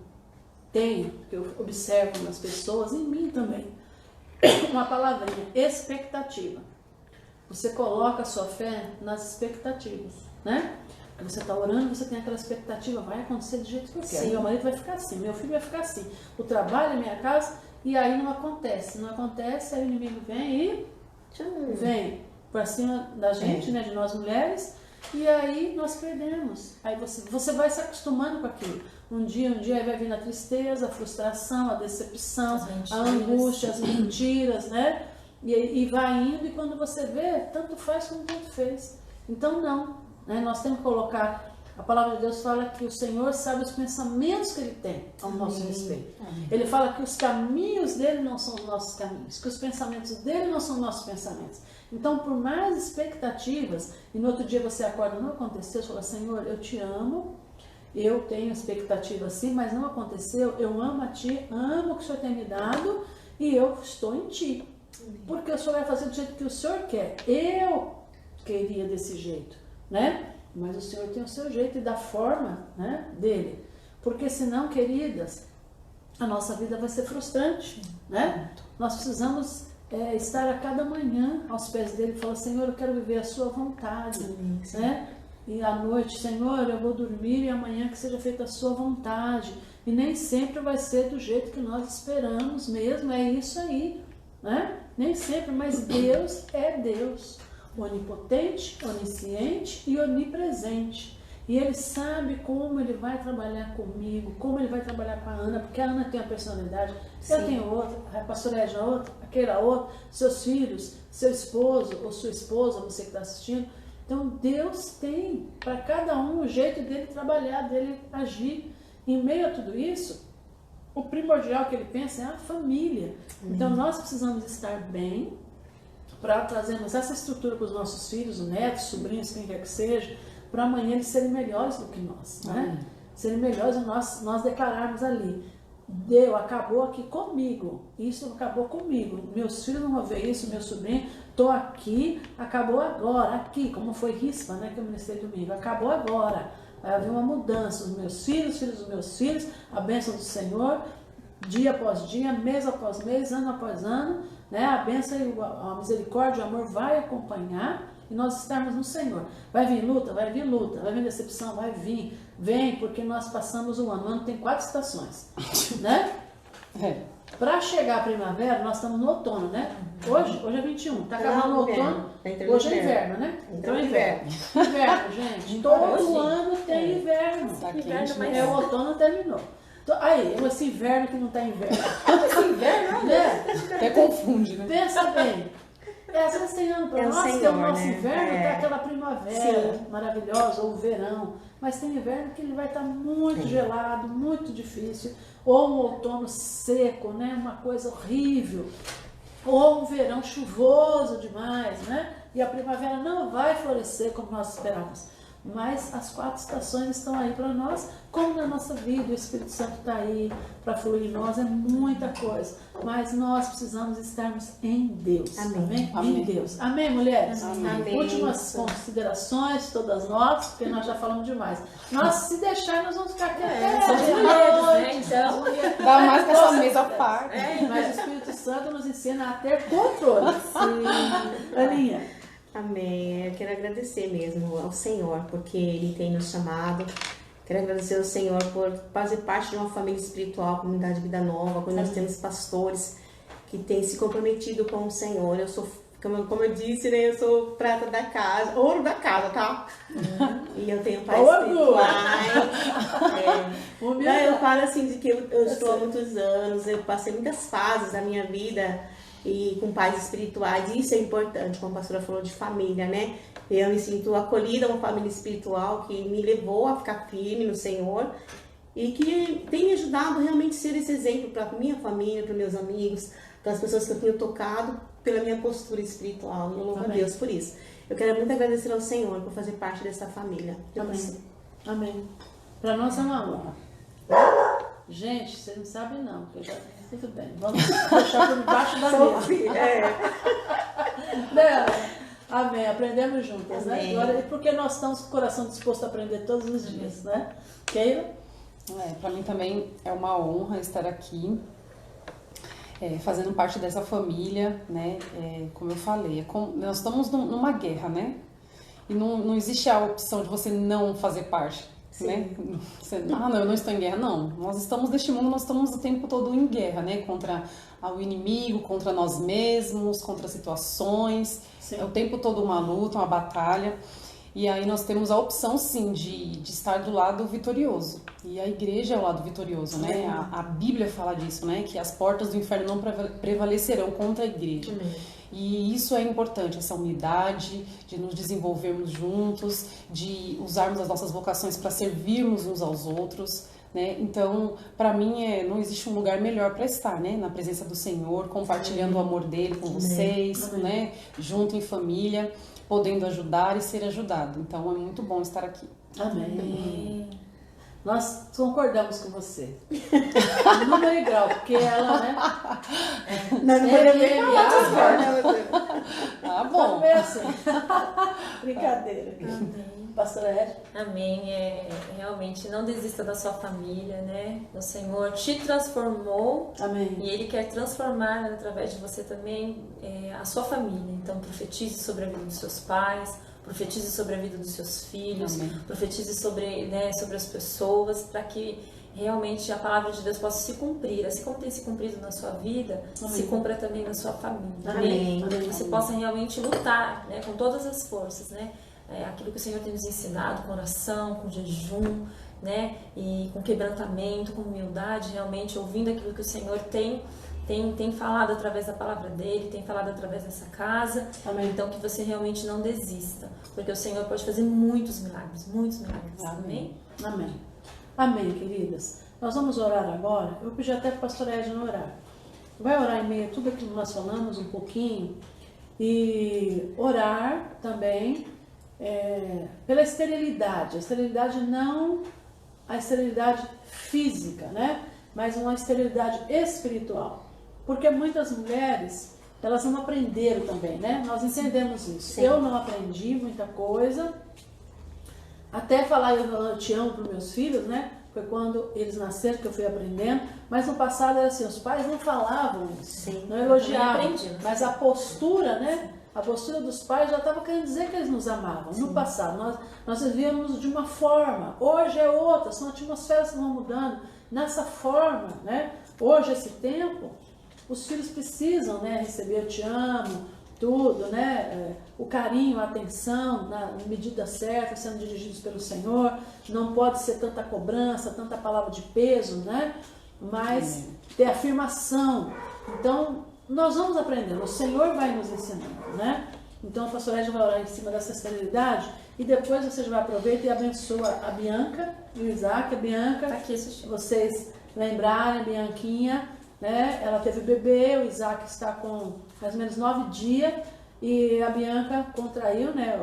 tem, que eu observo nas pessoas, em mim também, uma palavrinha, expectativa. Você coloca a sua fé nas expectativas, né? Você está orando, você tem aquela expectativa, vai acontecer do jeito que eu quero. Meu marido vai ficar assim, meu filho vai ficar assim, o trabalho é minha casa, e aí não acontece. Não acontece, aí o inimigo vem e vem para cima da gente, né, de nós mulheres, e aí nós perdemos. Aí você vai se acostumando com aquilo. Um dia aí vai vir a tristeza, a frustração, a decepção, a angústia, as mentiras, né? E vai indo, e quando você vê, tanto faz como tanto fez. Então não, né? Nós temos que colocar, a palavra de Deus fala que o Senhor sabe os pensamentos que Ele tem ao nosso respeito. Ele fala que os caminhos dele não são os nossos caminhos, que os pensamentos dele não são os nossos pensamentos. Então, por mais expectativas, e no outro dia você acorda, não aconteceu, você fala, Senhor, eu te amo, eu tenho expectativa assim, mas não aconteceu, eu amo a Ti, amo o que o Senhor tem me dado, e eu estou em Ti. Porque o Senhor vai fazer do jeito que o Senhor quer. Eu queria desse jeito, né? Mas o Senhor tem o seu jeito e da forma, né, dele. Porque senão, queridas, a nossa vida vai ser frustrante, né? Nós precisamos estar a cada manhã aos pés dele e falar, Senhor, eu quero viver a sua vontade, né? E à noite, Senhor, eu vou dormir e amanhã que seja feita a sua vontade. E nem sempre vai ser do jeito que nós esperamos mesmo, é isso aí, né? Nem sempre, mas Deus é Deus, onipotente, onisciente e onipresente. E Ele sabe como Ele vai trabalhar comigo, como Ele vai trabalhar com a Ana, porque a Ana tem uma personalidade, eu tenho outra, a pastora Edna outra, aquela outra, seus filhos, seu esposo ou sua esposa, você que está assistindo. Então Deus tem para cada um o jeito dele trabalhar, dele agir. Em meio a tudo isso, o primordial que Ele pensa é a família. Então nós precisamos estar bem para trazermos essa estrutura para os nossos filhos, netos, sobrinhos, quem quer que seja, para amanhã eles serem melhores do que nós, né? Serem melhores e nós declararmos ali, Deus acabou aqui comigo, isso acabou comigo, meus filhos não vão ver isso, meu sobrinho, estou aqui, acabou agora, aqui, como foi Rispa, né, que eu ministrei domingo, acabou agora, vai haver uma mudança, os meus filhos dos meus filhos, a bênção do Senhor, dia após dia, mês após mês, ano após ano, né, a bênção e a misericórdia, o amor vai acompanhar, e nós estarmos no Senhor. Vai vir luta, vai vir decepção, vai vir, vem, porque nós passamos o ano. O ano tem 4 estações, né? Para chegar a primavera, nós estamos no outono, né? Hoje é 21, está acabando o outono, hoje é inverno, né? Então é inverno. Inverno, gente, todo ano tem inverno. O outono terminou. Aí, esse inverno que não está inverno. Esse inverno, né? Até confunde, né? Pensa bem. Às vezes tem ano para nós, que é o nosso inverno, está aquela primavera maravilhosa, ou verão, mas tem inverno que ele vai estar muito gelado, muito difícil, ou um outono seco, né? Uma coisa horrível, ou um verão chuvoso demais, né? e a primavera não vai florescer como nós esperávamos. Mas as 4 estações estão aí para nós, como na nossa vida, o Espírito Santo está aí para fluir em nós, é muita coisa. Mas nós precisamos estarmos em Deus. Amém. Em Deus. Amém, mulheres? Amém. Últimas considerações, todas nós, porque nós já falamos demais. Nós, se deixar, nós vamos ficar aqui até somos de mulheres, noite. né? Então, Dá mais que essa mesa farta. Mas o Espírito Santo nos ensina a ter controle. Aninha. Amém. Eu quero agradecer mesmo ao Senhor, porque Ele tem nos chamado. Quero agradecer ao Senhor por fazer parte de uma família espiritual, comunidade Vida Nova, quando nós temos pastores que têm se comprometido com o Senhor. Eu sou, como eu disse, né, eu sou prata da casa, ouro da casa, tá? E eu tenho pais espirituais. Não, eu falo assim, de que eu estou há muitos anos, eu passei muitas fases da minha vida e com pais espirituais, isso é importante, como a pastora falou de família, né? Eu me sinto acolhida, uma família espiritual que me levou a ficar firme no Senhor e que tem me ajudado realmente a ser esse exemplo para minha família, para meus amigos, para as pessoas que eu tenho tocado pela minha postura espiritual. E eu louvo a Deus por isso. Eu quero muito agradecer ao Senhor por fazer parte dessa família. Amém. Amém. Para nós é uma honra. Gente, vocês não sabem não, porque já tudo bem. Vamos deixar por debaixo da mesa. Amém. Aprendemos juntas, Amém. né? E porque nós estamos com o coração disposto a aprender todos os dias, né? Keila? Para mim também é uma honra estar aqui, fazendo parte dessa família, né? Como eu falei, nós estamos numa guerra, né? E não existe a opção de você não fazer parte. Né? Não, eu não estou em guerra. Não, nós estamos neste mundo, nós estamos o tempo todo em guerra, né? Contra o inimigo, contra nós mesmos, contra situações. Sim. É o tempo todo uma luta, uma batalha. E aí nós temos a opção, sim, de estar do lado vitorioso. E a igreja é o lado vitorioso, né? A Bíblia fala disso, né? Que as portas do inferno não prevalecerão contra a igreja. E isso é importante, essa unidade, de nos desenvolvermos juntos, de usarmos as nossas vocações para servirmos uns aos outros, né? Então, para mim, não existe um lugar melhor para estar, né? Na presença do Senhor, compartilhando o amor dele com vocês, né? Junto em família, podendo ajudar e ser ajudado. Então, é muito bom estar aqui. Amém. Nós concordamos com você. Número e grau, porque ela, né? Não poderia nem falar. Tá bom. Vamos ver assim. Brincadeira. Amém. Pastora Ed. Amém. Realmente não desista da sua família, né? O Senhor te transformou. Amém. E Ele quer transformar através de você também a sua família. Então profetize sobre a vida dos seus pais, profetize sobre a vida dos seus filhos, Amém. profetize sobre as pessoas, para que realmente a palavra de Deus possa se cumprir. Assim como tem se cumprido na sua vida, Amém. se cumpra também na sua família. Amém. Para que você possa realmente lutar, né, com todas as forças, né? Aquilo que o Senhor tem nos ensinado, com oração, com jejum, né? E com quebrantamento, com humildade, realmente ouvindo aquilo que o Senhor tem falado através da palavra dele, tem falado através dessa casa. Amém. Então que você realmente não desista, porque o Senhor pode fazer muitos milagres, muitos milagres. Amém? Amém. Amém, queridas. Nós vamos orar agora. Eu pedi até para a pastora Edna orar. Vai orar em meio a tudo aquilo que nós falamos um pouquinho e orar também pela esterilidade. A esterilidade não a esterilidade física, né? Mas uma esterilidade espiritual. Porque muitas mulheres, elas não aprenderam também, né? Nós entendemos isso. Sim. Eu não aprendi muita coisa. Até falar eu te amo para os meus filhos, né? Foi quando eles nasceram que eu fui aprendendo. Mas no passado era assim, os pais não falavam isso, Sim. não elogiavam. Eu também aprendi, né? Mas a postura, né? A postura dos pais já estava querendo dizer que eles nos amavam. No passado, nós vivíamos de uma forma. Hoje é outra, são atmosferas que vão mudando. Nessa forma, né? Hoje, esse tempo, os filhos precisam, né? Receber eu te amo, tudo, né? O carinho, a atenção, na medida certa, sendo dirigidos pelo Senhor. Não pode ser tanta cobrança, tanta palavra de peso, né? Mas ter afirmação. Então, nós vamos aprendendo, o Senhor vai nos ensinando, né? Então, a pastora Edna vai orar em cima dessa esterilidade e depois você já vai aproveitar e abençoa a Bianca e o Isaac. A Bianca, Tá aqui assistindo. vocês lembrarem, a Bianquinha, né? Ela teve bebê, o Isaac está com mais ou menos 9 dias E a Bianca contraiu, né,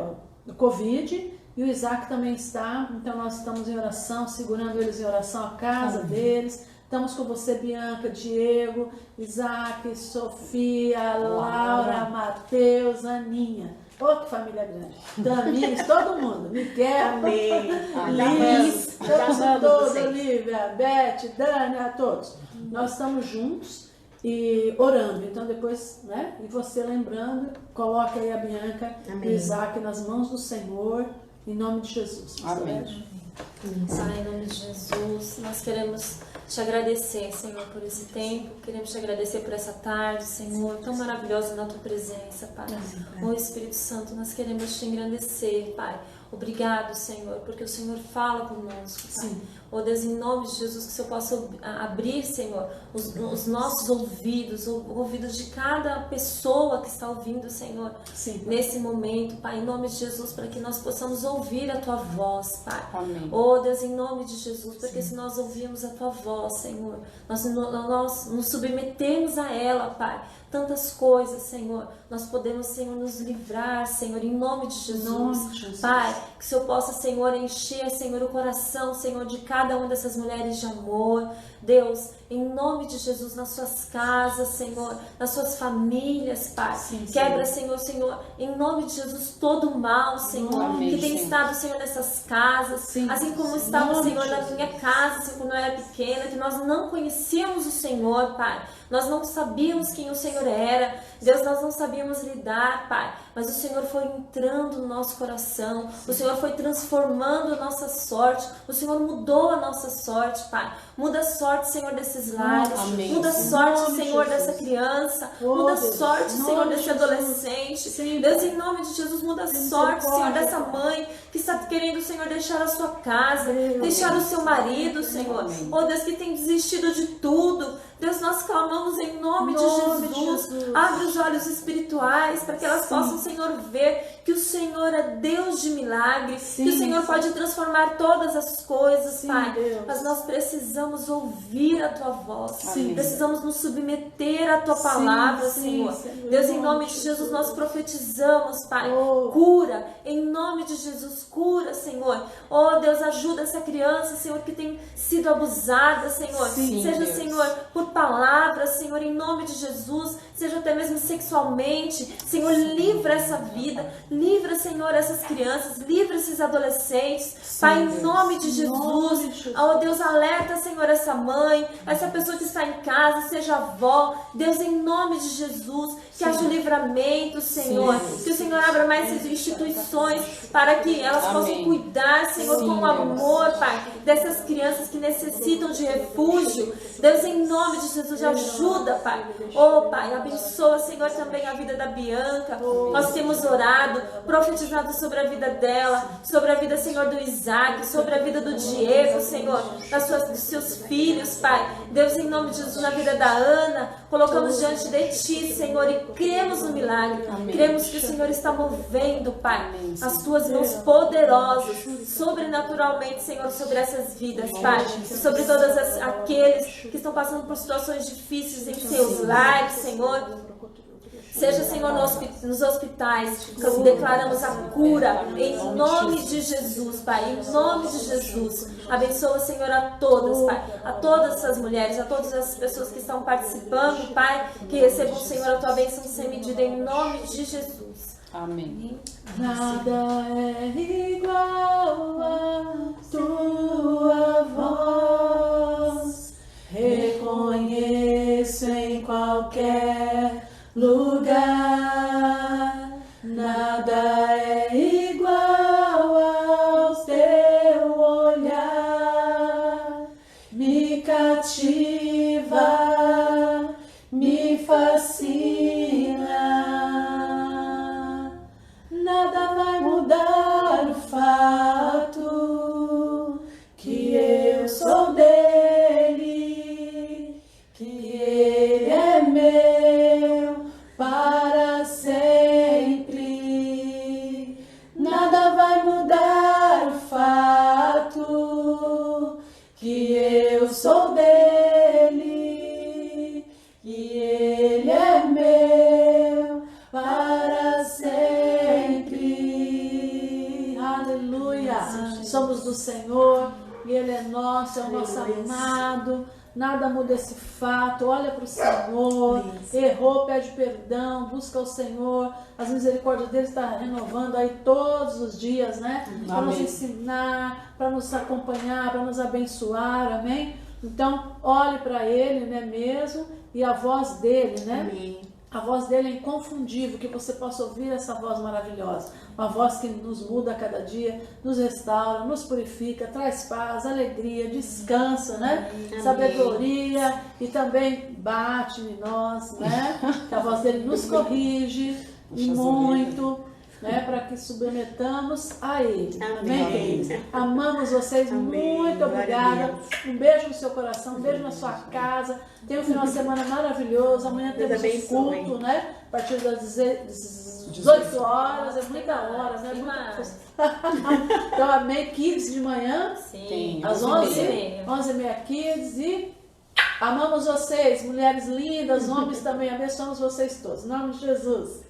o Covid, e o Isaac também está. Então nós estamos em oração, segurando eles em oração, a casa deles. Estamos com você, Bianca, Diego, Isaac, Sofia, Laura, Matheus, Aninha. Oh, que família grande. Damis, todo mundo. Miguel, Amém. Liz, Amamos todos, vocês. Olivia, Beth, Dani, a todos. Nós estamos juntos e orando. Então depois, né? E você lembrando, coloca aí a Bianca Amém. e o Isaac nas mãos do Senhor, em nome de Jesus. Amém. Pai, em nome de Jesus, nós queremos te agradecer, Senhor, por esse tempo. Queremos te agradecer por essa tarde, Senhor, tão maravilhosa na tua presença, Pai. Ó Espírito Santo, nós queremos te engrandecer, Pai. Obrigado, Senhor, porque o Senhor fala conosco, Pai. Ó Deus, em nome de Jesus, que o Senhor possa abrir, Senhor, os nossos ouvidos, ouvidos de cada pessoa que está ouvindo, Senhor, Sim. nesse momento, Pai, em nome de Jesus, para que nós possamos ouvir a Tua voz, Pai. Amém. Oh Deus, em nome de Jesus, porque se nós ouvirmos a Tua voz, Senhor, nós nos submetemos a ela, Pai. Tantas coisas, Senhor, nós podemos, Senhor, nos livrar, Senhor, em nome de Jesus. Em nome de Jesus. Pai, que o Senhor possa, Senhor, encher, Senhor, o coração, Senhor, de cada uma dessas mulheres de amor. Deus, em nome de Jesus, nas suas casas, Senhor, nas suas famílias, Pai. Sim, Quebra, Senhor, em nome de Jesus, todo o mal, Senhor, Amém, que tem Senhor. estado, Senhor, nessas casas, Sim, assim como em estava, nome Senhor, de na Jesus. minha casa, Senhor, quando eu era pequena, que nós não conhecíamos o Senhor, Pai. Nós não sabíamos quem o Senhor era. Deus, nós não sabíamos lidar, Pai. Mas o Senhor foi entrando no nosso coração. O Senhor foi transformando a nossa sorte. O Senhor mudou a nossa sorte, Pai. Muda a sorte, Senhor, desses lares. Amém. Muda a Em sorte, nome de Senhor, Jesus. dessa criança. Oh, Muda a Deus. sorte, Em Senhor, nome de desse Jesus. adolescente. Sim, Deus, Pai. em nome de Jesus, muda a Tem sorte, Senhor, misericórdia, dessa Pai. mãe que está querendo, Senhor, deixar a sua casa, Deus. deixar o seu marido, Senhor. Amém. Oh, Deus, que tem desistido de tudo. Deus, nós clamamos em nome, Em nome de de Jesus. Jesus. Abre os olhos espirituais para que elas Sim. possam, Senhor, ver que o Senhor é Deus de milagre, Sim, que o Senhor sim. pode transformar todas as coisas, Sim, Pai. Deus. Mas nós precisamos ouvir a Tua voz. Sim. Precisamos nos submeter à Tua Sim, palavra, sim, Senhor. Senhor. Deus, em nome de Jesus, nós profetizamos, Pai. Oh. Cura, em nome de Jesus, cura, Senhor. Oh, Deus, ajuda essa criança, Senhor, que tem sido abusada, Senhor. Sim, seja, Deus. Senhor, por palavras, Senhor, em nome de Jesus, seja até mesmo sexualmente. Senhor, livra essa vida, livra, Senhor, essas crianças, livra esses adolescentes. Pai, em Deus. nome de Em nome Jesus. de Jesus. Oh, Deus, alerta, Senhor, essa mãe, essa pessoa que está em casa, seja avó. Deus, em nome de Jesus, que haja o livramento, Senhor. Sim. Que o Senhor abra mais essas instituições para que elas possam Amém. cuidar, Senhor, Sim, com Deus. amor, Pai, dessas crianças que necessitam de refúgio. Deus, em nome de Jesus, ajuda, Pai. Oh, Pai, abençoa, Senhor, também a vida da Bianca. Nós temos orado, profetizado sobre a vida dela, sobre a vida, Senhor, do Isaac, sobre a vida do Diego, Senhor, dos seus filhos, Pai. Deus, em nome de Jesus, na vida da Ana, colocamos diante de Ti, Senhor, e cremos no milagre. Amém. Cremos que o Senhor está movendo, Pai, Amém, as Tuas mãos poderosas, sobrenaturalmente, Senhor, sobre essas vidas, Pai, e sobre todos aqueles que estão passando por situações difíceis em seus lares, Senhor. Seja, Senhor, nos hospitais, nós declaramos a cura em nome de Jesus, Pai, em nome de Jesus. Abençoa, Senhor, a todas, Pai, a todas essas mulheres, a todas as pessoas que estão participando, Pai, que recebam, Senhor, a Tua bênção sem medida em nome de Jesus. Amém. Nada é igual a Tua voz. Reconheço em qualquer lugar. Nada é igual ao Teu olhar. Me cativa, me fascina. Nada vai mudar o Aleluia. Somos do Senhor e Ele é nosso, é o nosso amado. Nada muda esse fato. Olha para o Senhor. Errou, pede perdão, busca o Senhor. As misericórdias dele está renovando aí todos os dias, né? Para nos ensinar, para nos acompanhar, para nos abençoar, amém? Então, olhe para ele, né, mesmo, e a voz dele, né? Amém. A voz dele é inconfundível, que você possa ouvir essa voz maravilhosa. Uma voz que nos muda a cada dia, nos restaura, nos purifica, traz paz, alegria, descansa, né? Amém. Sabedoria e também bate em nós, né? Que a voz dele nos corrige e muito, né? Para que submetamos a ele. Amém, queridos? Amamos vocês, muito obrigada. Um beijo no seu coração, um beijo na sua casa. Tenha um final de semana maravilhoso. Amanhã temos um culto, né? A partir das 18 horas, é muita hora, né? Então, amém. Kids de manhã, Sim, às 11h30 Kids. E amamos vocês, mulheres lindas, homens também. Abençoamos vocês todos. Em nome de Jesus.